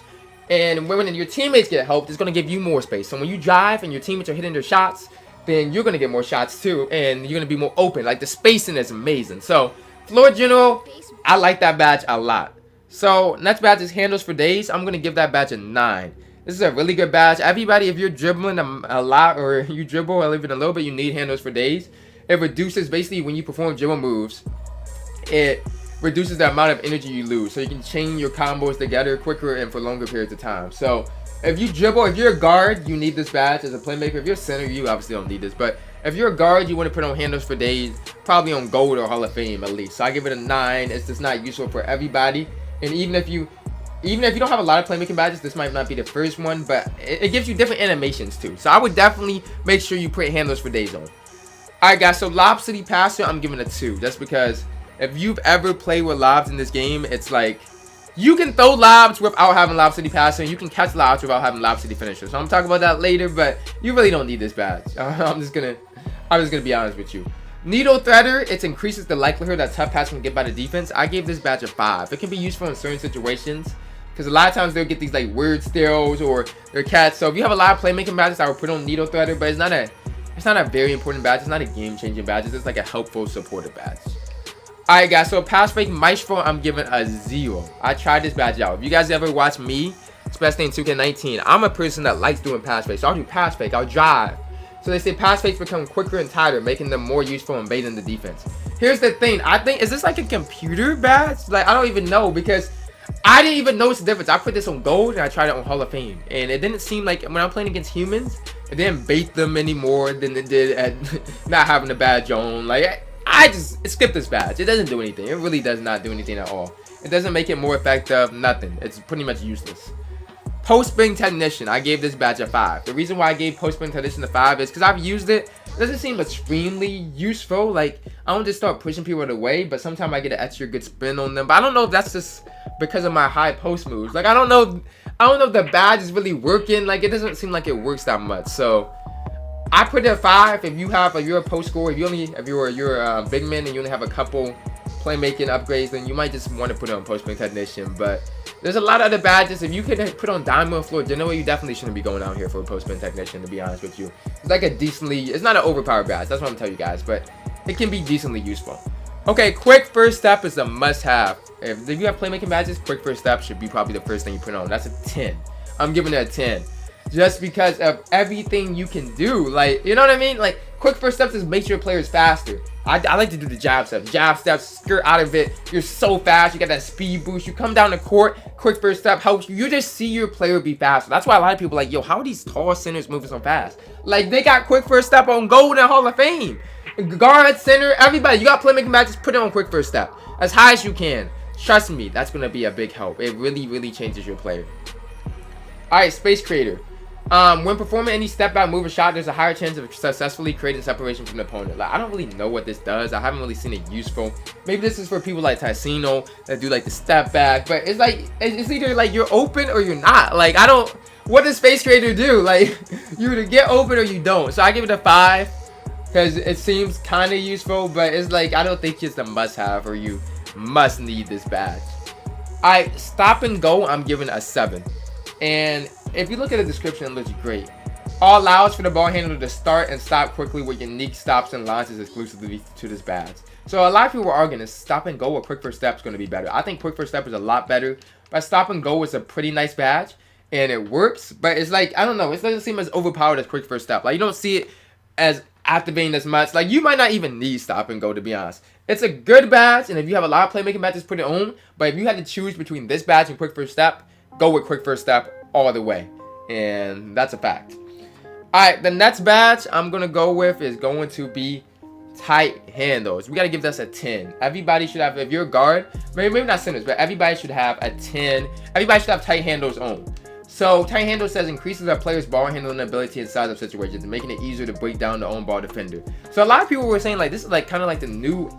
And when your teammates get helped, it's going to give you more space. So when you drive and your teammates are hitting their shots, then you're going to get more shots too, and you're going to be more open. Like, the spacing is amazing. So, Floor General, I like that badge a lot. So, next badge is Handles for Days. I'm going to give that badge a 9. This is a really good badge. Everybody, if you're dribbling a lot, or you dribble or even a little bit, you need Handles for Days. It reduces, basically, when you perform dribble moves, it reduces the amount of energy you lose. So, you can chain your combos together quicker and for longer periods of time. So, if you dribble, if you're a guard, you need this badge as a playmaker. If you're a center, you obviously don't need this. But if you're a guard, you want to put on Handles for Days, probably on Gold or Hall of Fame at least. So I give it a 9. It's just not useful for everybody. And even if you don't have a lot of playmaking badges, this might not be the first one, but it gives you different animations too. So I would definitely make sure you put Handles for Days on. Alright guys, so Lob City Passer, I'm giving a 2. That's because if you've ever played with lobs in this game, it's like, you can throw lobs without having Lob City Passer, and you can catch lobs without having Lob City Finisher. So I'm talking about that later, but you really don't need this badge. I'm just gonna be honest with you. Needle Threader, it increases the likelihood that tough pass can get by the defense. I gave this badge a 5. It can be useful in certain situations, because a lot of times they'll get these like weird steals or their cats. So if you have a lot of playmaking badges, I would put on Needle Threader, but it's not a very important badge. It's not a game-changing badge. It's just like a helpful supportive badge. Alright guys, so Pass Fake Maestro, I'm giving a 0. I tried this badge out. If you guys ever watch me, especially in 2K19, I'm a person that likes doing pass fake. So I'll do pass fake, I'll drive. So they say pass fakes become quicker and tighter, making them more useful in baiting the defense. Here's the thing, I think, is this like a computer badge? Like, I don't even know, because I didn't even notice the difference. I put this on Gold and I tried it on Hall of Fame. And it didn't seem like, when I'm playing against humans, it didn't bait them anymore than it did at not having the badge on. Like, I just skip this badge. It doesn't do anything. It really does not do anything at all. It doesn't make it more effective. Nothing. It's pretty much useless. Post-Spring Technician. I gave this badge a 5. The reason why I gave Post-Spring Technician a 5 is because I've used it. It doesn't seem extremely useful. Like, I don't just start pushing people away, but sometimes I get an extra good spin on them. But I don't know if that's just because of my high post moves. Like I don't know if the badge is really working. Like it doesn't seem like it works that much. So I put it at 5. If you're a post scorer, if you're a big man and you only have a couple playmaking upgrades, then you might just want to put it on post play technician. But there's a lot of other badges. If you could put on diamond floor general, you definitely shouldn't be going out here for a post play technician, to be honest with you. It's like it's not an overpowered badge, that's what I'm telling you guys, but it can be decently useful. Okay, quick first step is a must have. If you have playmaking badges, quick first step should be probably the first thing you put on. That's a 10. I'm giving it a 10. Just because of everything you can do. Like, you know what I mean? Like, quick first steps is make your players faster. I like to do the jab steps, skirt out of it. You're so fast. You got that speed boost. You come down the court. Quick first step helps you. You just see your player be faster. That's why a lot of people are like, yo, how are these tall centers moving so fast? Like, they got quick first step on gold and Hall of Fame. Guard, center, everybody. You got playmaking badges, put it on quick first step. As high as you can. Trust me, that's going to be a big help. It really, really changes your player. Alright, Space Creator. When performing any step back move or shot, there's a higher chance of successfully creating separation from the opponent. Like, I don't really know what this does. I haven't really seen it useful. Maybe this is for people like Ticino that do like the step back, but it's like, it's either like you're open or you're not. Like, what does Space Creator do? Like, you either get open or you don't. So I give it a 5 because it seems kind of useful, but it's like, I don't think it's a must have or you must need this badge. Alright, stop and go, I'm giving a 7. And if you look at the description, it looks great. All allows for the ball handler to start and stop quickly with unique stops and launches exclusively to this badge. So a lot of people are arguing is stop and go or quick first step is going to be better. I think quick first step is a lot better, but stop and go is a pretty nice badge and it works. But it's like, I don't know, it doesn't seem as overpowered as quick first step. Like, you don't see it as activating as much. Like, you might not even need stop and go, to be honest. It's a good badge, and if you have a lot of playmaking badges, put it on. But if you had to choose between this badge and quick first step, go with quick first step all the way. And that's a fact. Alright, the next badge I'm going to go with is going to be tight handles. We got to give this a 10. Everybody should have, if you're a guard, maybe not centers, but everybody should have a 10. Everybody should have tight handles on. So tight handle says increases a player's ball handling ability in size of situations, making it easier to break down the own ball defender. So a lot of people were saying like this is like kind of like the new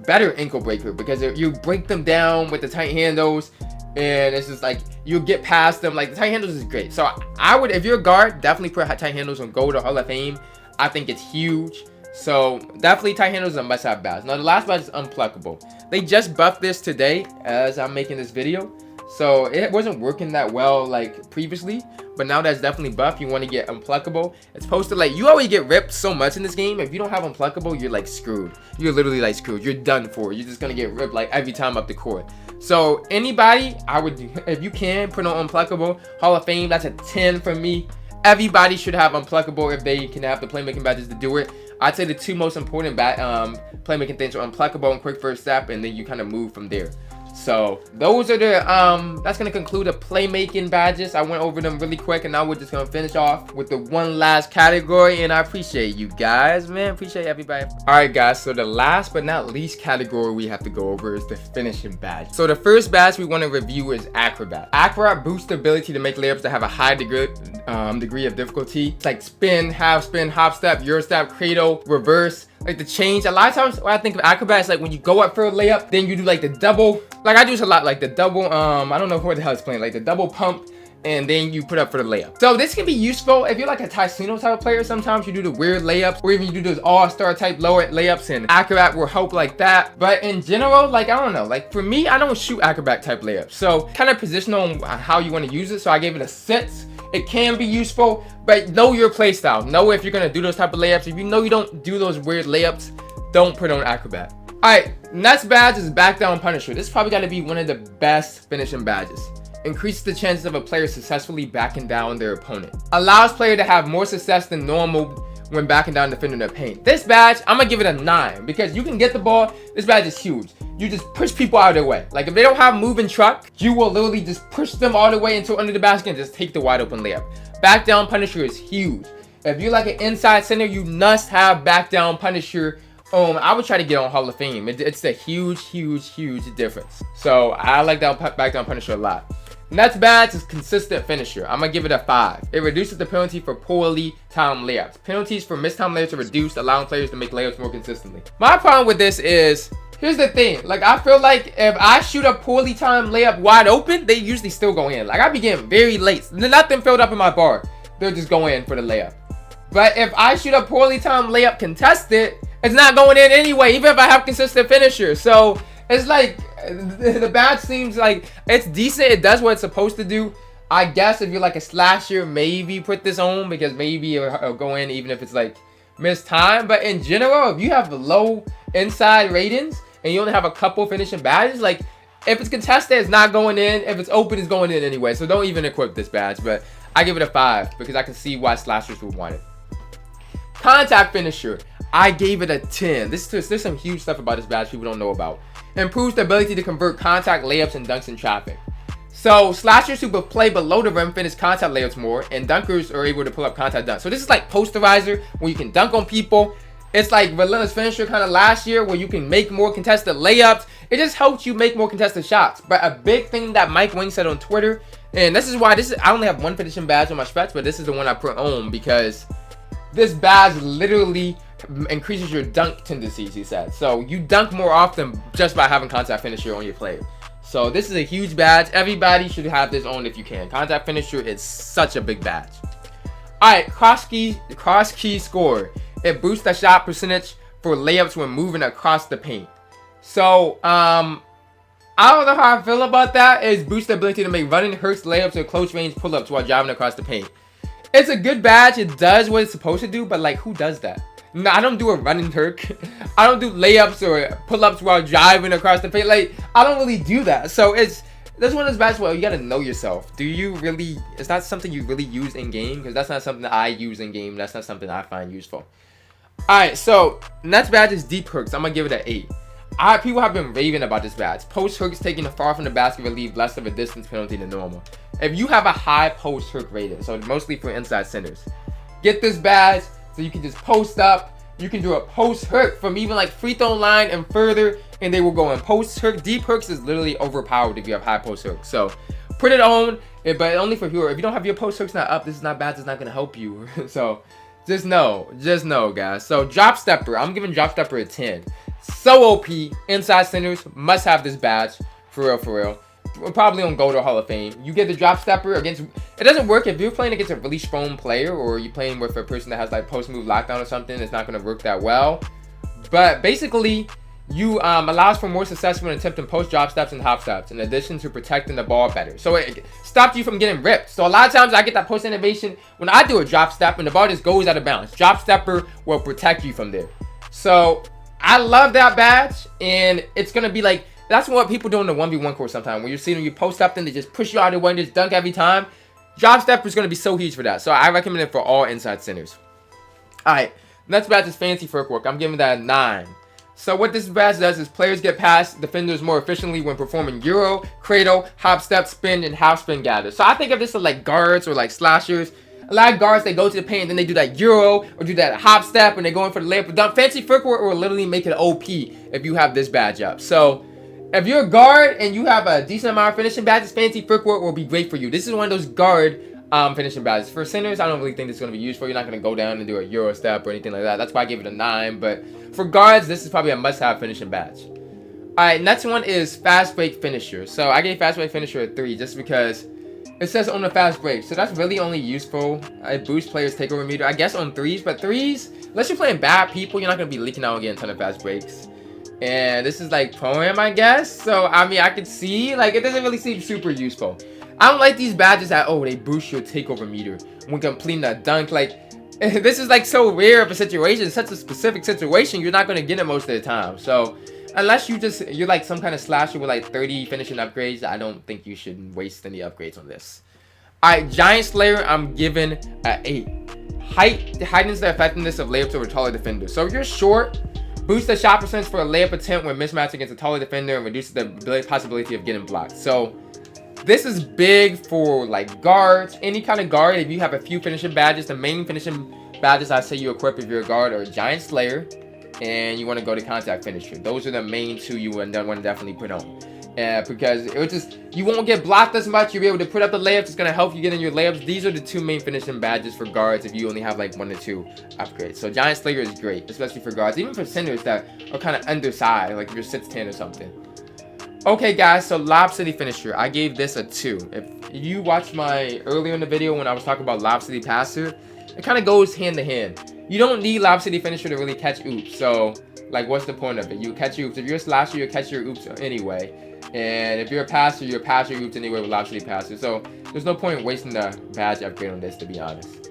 better ankle breaker, because you break them down with the tight handles and it's just like you get past them. Like, the tight handles is great. So I would, if you're a guard, definitely put tight handles on gold or Hall of Fame. I think it's huge. So definitely tight handles is a must-have badge. Now the last badge is unpluckable. They just buffed this today as I'm making this video. So it wasn't working that well like previously, but now that's definitely buffed. You want to get unpluckable. It's supposed to, like, you always get ripped so much in this game. If you don't have unpluckable, you're like screwed. You're literally like screwed. You're done for. You're just gonna get ripped like every time up the court. So anybody, I would, if you can, put on unpluckable. Hall of Fame, that's a 10 for me. Everybody should have unpluckable if they can have the playmaking badges to do it. I'd say the two most important playmaking things are unpluckable and quick first step, and then you kind of move from there. So those are the that's gonna conclude the playmaking badges. I went over them really quick, and now we're just gonna finish off with the one last category. And I appreciate you guys, man. Appreciate everybody. All right, guys. So the last but not least category we have to go over is the finishing badge. So the first badge we want to review is Acrobat. Acrobat boosts the ability to make layups that have a high degree of difficulty. It's like spin, half spin, hop step, euro step, cradle, reverse. Like the change. A lot of times when I think of Acrobat, it's like when you go up for a layup, then you do like the double. Like I do this a lot, like the double, I don't know what the hell it's playing, like the double pump, and then you put up for the layup. So this can be useful if you're like a Ticino type of player. Sometimes you do the weird layups, or even you do those all-star type lower layups, and Acrobat will help like that. But in general, like, I don't know, like for me, I don't shoot Acrobat type layups. So kind of position on how you want to use it. So I gave it a 6. It can be useful, but know your play style. Know if you're gonna do those type of layups. If you know you don't do those weird layups, don't put on Acrobat. Alright, next badge is Back Down Punisher. This probably gotta be one of the best finishing badges. Increases the chances of a player successfully backing down their opponent. Allows player to have more success than normal when backing down defending their paint. This badge, I'm gonna give it a 9 because you can get the ball. This badge is huge. You just push people out of their way. Like if they don't have moving truck, you will literally just push them all the way until under the basket and just take the wide open layup. Back Down Punisher is huge. If you're like an inside center, you must have Back Down Punisher. I would try to get on Hall of Fame. It's a huge difference. So I like that Back Down Punisher a lot. Next badge is Consistent Finisher. I'm gonna give it a 5. It reduces the penalty for poorly timed layups. Penalties for mistimed layups are reduced, allowing players to make layups more consistently. My problem with this is here's the thing. Like, I feel like if I shoot a poorly timed layup wide open, they usually still go in. Like, I be getting very late. Nothing filled up in my bar. They'll just go in for the layup. But if I shoot a poorly timed layup contested, it's not going in anyway, even if I have consistent finishers. So, it's like, the badge seems like it's decent. It does what it's supposed to do. I guess if you're like a slasher, maybe put this on because maybe it'll go in even if it's like missed time. But in general, if you have low inside ratings and you only have a couple finishing badges, like if it's contested, it's not going in. If it's open, it's going in anyway. So don't even equip this badge. But I give it a 5 because I can see why slashers would want it. Contact finisher, I gave it a 10. There's some huge stuff about this badge people don't know about. Improves the ability to convert contact layups and dunks in traffic. So slashers who play below the rim finish contact layups more, and dunkers are able to pull up contact dunks. So this is like posterizer where you can dunk on people. It's like relentless finisher kind of last year where you can make more contested layups. It just helps you make more contested shots. But a big thing that Mike Wing said on Twitter, and this is why I only have one finishing badge on my stretch, but this is the one I put on because this badge literally increases your dunk tendencies, he said. So you dunk more often just by having contact finisher on your player. So this is a huge badge. Everybody should have this on if you can. Contact finisher is such a big badge. Alright, cross key score. It boosts the shot percentage for layups when moving across the paint. So, I don't know how I feel about that. It boosts the ability to make running hooks, layups, or close range pull-ups while driving across the paint. It's a good badge. It does what it's supposed to do, but like, who does that? No, I don't do a running hook. I don't do layups or pull-ups while driving across the paint. Like, I don't really do that. So that's one of those badges where you gotta know yourself. Do you really? It's not something you really use in game because that's not something that I use in game. That's not something I find useful. All right, so next badge is deep hooks. I'm gonna give it an 8. People have been raving about this badge. Post hooks taking the far from the basket relieve less of a distance penalty than normal. If you have a high post hook rating, so mostly for inside centers, get this badge. So you can just post up. You can do a post hook from even like free throw line and further, and they will go in. Post hook, deep hooks is literally overpowered if you have high post hooks. So put it on, but only for viewer. If you don't have your post hooks not up, this is not bad. It's not gonna help you. So just know, guys. So drop stepper, I'm giving drop stepper a 10. So OP. Inside centers must have this badge for real. We're probably on Gold or Hall of Fame. You get the drop stepper against. It doesn't work if you're playing against a really strong player or you're playing with a person that has like post move lockdown or something. It's not going to work that well. But basically, you allows for more success when attempting post drop steps and hop steps, in addition to protecting the ball better. So it stops you from getting ripped. So a lot of times I get that post innovation when I do a drop step and the ball just goes out of bounds. Drop stepper will protect you from there. So I love that badge, and it's gonna be like. That's what people do in the 1v1 course sometimes. When you're seeing them, you post up, then they just push you out of the way and just dunk every time. Drop stepper is going to be so huge for that. So I recommend it for all inside centers. Alright, next badge is fancy footwork. I'm giving that a 9. So what this badge does is players get past defenders more efficiently when performing Euro, Cradle, Hop Step, Spin, and Half Spin Gather. So I think of this as like guards or like slashers. A lot of guards, they go to the paint and then they do that Euro or do that Hop Step and they go in for the layup or dunk. Fancy footwork will literally make it OP if you have this badge up. So if you're a guard and you have a decent amount of finishing badges, fancy footwork will be great for you. This is one of those guard finishing badges. For centers, I don't really think this is going to be useful. You're not going to go down and do a Euro step or anything like that. That's why I gave it a 9. But for guards, this is probably a must-have finishing badge. Alright, next one is fast break finisher. So I gave fast break finisher a 3 just because it says on the fast break. So that's really only useful. It boosts players' takeover meter, I guess, on 3s. But 3s, unless you're playing bad people, you're not going to be leaking out and getting a ton of fast breaks. And this is like pro-am, I guess. So, I mean, I could see, like, it doesn't really seem super useful. I don't like these badges that, oh, they boost your takeover meter when completing a dunk. Like, this is, like, so rare of a situation. Such a specific situation, you're not going to get it most of the time. So, unless you're, like, some kind of slasher with, like, 30 finishing upgrades, I don't think you should waste any upgrades on this. Alright, Giant Slayer, I'm giving an 8. Height heightens the effectiveness of layups over taller defenders. So, if you're short, boosts the shot percentage for a layup attempt when mismatched against a taller defender and reduces the possibility of getting blocked. So this is big for like guards, any kind of guard. If you have a few finishing badges, the main finishing badges I say you equip if you're a guard are Giant Slayer and you want to go to contact finisher. Those are the main two you want to definitely put on. because it would just, you won't get blocked as much. You'll be able to put up the layups. It's gonna help you get in your layups. These are the two main finishing badges for guards if you only have like 1 or 2 upgrades. So Giant Slayer is great, especially for guards, even for centers that are kind of undersized, like if you're 6'10" or something. Okay guys, so Lob City Finisher, I gave this a 2. If you watched my earlier in the video when I was talking about Lob City Passer, it kind of goes hand to hand. You don't need Lob City Finisher to really catch oops, so like what's the point of it? You catch oops. If you're a slasher, you catch your oops anyway, and if you're a passer, you pass your oops anyway with Lob City Passer. So there's no point in wasting the badge upgrade on this, to be honest.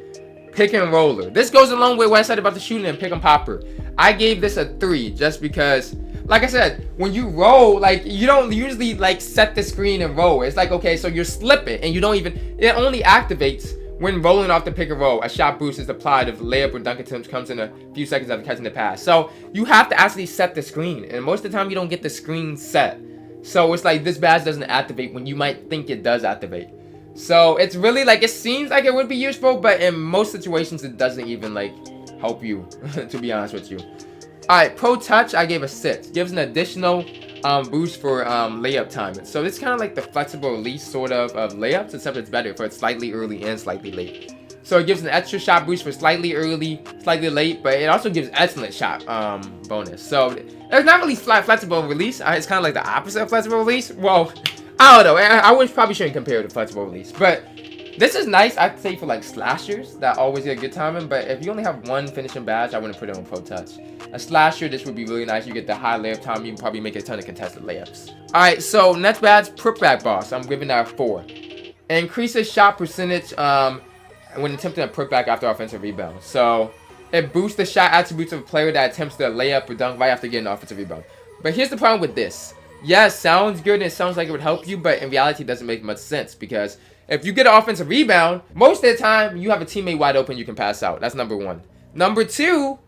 Pick and Roller, this goes along with what I said about the shooting and pick and popper. I gave this a 3 just because, like I said, when you roll, like, you don't usually like set the screen and roll. It's like, okay, so you're slipping and you don't even, it only activates when rolling off the pick and roll. A shot boost is applied if layup or dunk attempt comes in a few seconds after catching the pass. So you have to actually set the screen, and most of the time you don't get the screen set. So it's like this badge doesn't activate when you might think it does activate. So it's really like, it seems like it would be useful, but in most situations it doesn't even like help you, to be honest with you. Alright, Pro Touch, I gave a 6. Gives an additional boost for layup timing. So it's kind of like the flexible release sort of layups, except it's better for it's slightly early and slightly late. So it gives an extra shot boost for slightly early, slightly late, but it also gives excellent shot bonus. So it's not really flexible release. It's kind of like the opposite of flexible release. Well, I don't know. I probably shouldn't compare it to flexible release, but this is nice, I'd say, for like slashers that always get good timing. But if you only have 1 finishing badge, I wouldn't put it on Pro Touch. A slasher, this would be really nice. You get the high layup time. You can probably make a ton of contested layups. Alright, so next badge, Putback Boss. I'm giving that a 4. It increases shot percentage when attempting a putback after offensive rebound. So it boosts the shot attributes of a player that attempts to layup or dunk right after getting an offensive rebound. But here's the problem with this. Yes, sounds good and it sounds like it would help you, but in reality it doesn't make much sense, because if you get an offensive rebound, most of the time you have a teammate wide open, you can pass out. That's number 1. Number 2,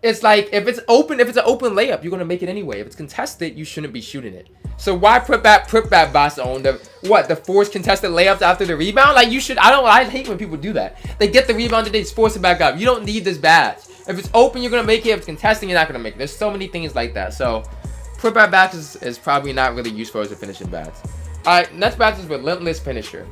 it's like if it's an open layup, you're gonna make it anyway. If it's contested, you shouldn't be shooting it. So why put back boss on the forced contested layups after the rebound? Like, you should, I hate when people do that. They get the rebound and they just force it back up. You don't need this badge. If it's open, you're gonna make it. If it's contesting, you're not gonna make it. There's so many things like that. So putback badge is probably not really useful as a finishing badge. Alright, next badge is Relentless Finisher.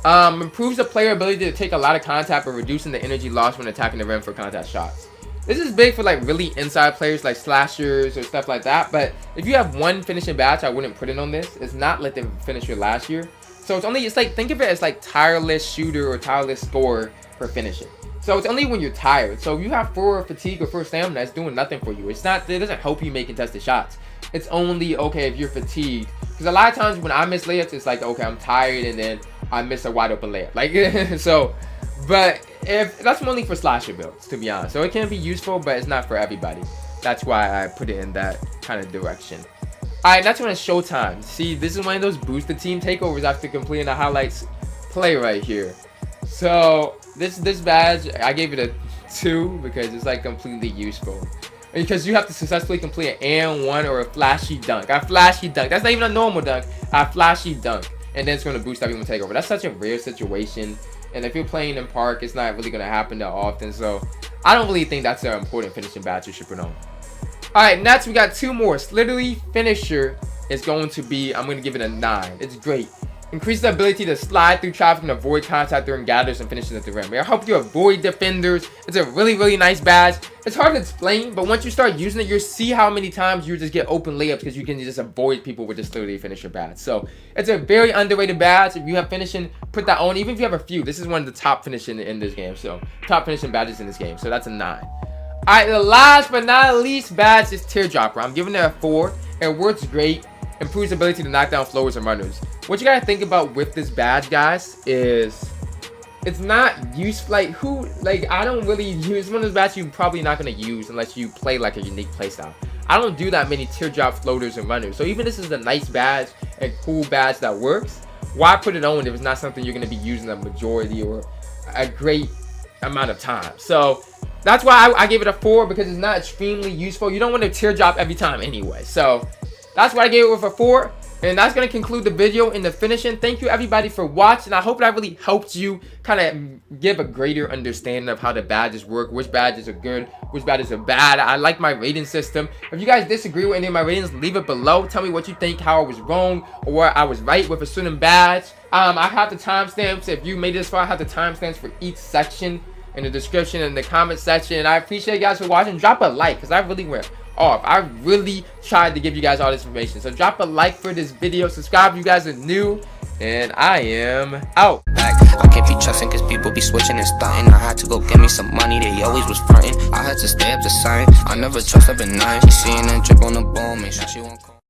Improves the player ability to take a lot of contact, but reducing the energy lost when attacking the rim for contact shots. This is big for like really inside players like slashers or stuff like that. But if you have 1 finishing badge, I wouldn't put it on this. It's not like the finisher last year. So it's like, think of it as like tireless shooter or tireless scorer for finishing. So it's only when you're tired. So if you have 4 fatigue or 4 stamina, it's doing nothing for you. It doesn't help you make contested shots. It's only okay if you're fatigued. Because a lot of times when I miss layups, it's like, okay, I'm tired and then I miss a wide open layup. Like, so, but if that's only for slasher builds, to be honest. So it can be useful, but it's not for everybody. That's why I put it in that kind of direction. Alright, next one is Showtime. See, this is one of those boosted team takeovers after completing the highlights play right here. So this badge, I gave it a 2 because it's like completely useful. Because you have to successfully complete an and 1 or a flashy dunk. A flashy dunk. That's not even a normal dunk. A flashy dunk. And then it's going to boost everyone takeover. That's such a rare situation. And if you're playing in park, it's not really going to happen that often. So I don't really think that's an important finishing badge you should put on. Alright, next we got 2 more. Slithery Finisher is going to be, I'm going to give it a 9. It's great. Increase the ability to slide through traffic and avoid contact during gathers and finishes at the rim. It'll help you avoid defenders. It's a really, really nice badge. It's hard to explain, but once you start using it, you'll see how many times you just get open layups because you can just avoid people with this Slithery Finisher badge. So it's a very underrated badge. If you have finishing, put that on. Even if you have a few, this is one of the top finishing in this game. So top finishing badges in this game. So that's a 9. Alright, the last but not least badge is Teardropper. I'm giving it a 4. It works great. Improves the ability to knock down floaters and runners. What you gotta think about with this badge, guys, is it's not useful. Like, I don't really use one of those badges you're probably not gonna use unless you play like a unique playstyle. I don't do that many teardrop floaters and runners. So even this is a nice badge and cool badge that works, why put it on if it's not something you're gonna be using a majority or a great amount of time? So that's why I gave it a 4, because it's not extremely useful. You don't want to teardrop every time anyway. So that's why I gave it with a 4. And that's going to conclude the video in the finishing. Thank you everybody for watching. I hope that really helped you kind of give a greater understanding of how the badges work, which badges are good, which badges are bad. I like my rating system. If you guys disagree with any of my ratings, leave it below. Tell me what you think, how I was wrong or where I was right with a certain badge. I have the timestamps. If you made this far, I have the timestamps for each section in the description and the comment section. And I appreciate you guys for watching. Drop a like because I really went off. I really tried to give you guys all this information. So drop a like for this video. Subscribe if you guys are new. And I am out. I can't be trusting cause people be switching and stunting. I had to go get me some money, they always was fronting. I had to stay up to sign. I never trust, I've been nice. She seeing that drip on the ball, make sure she won't call.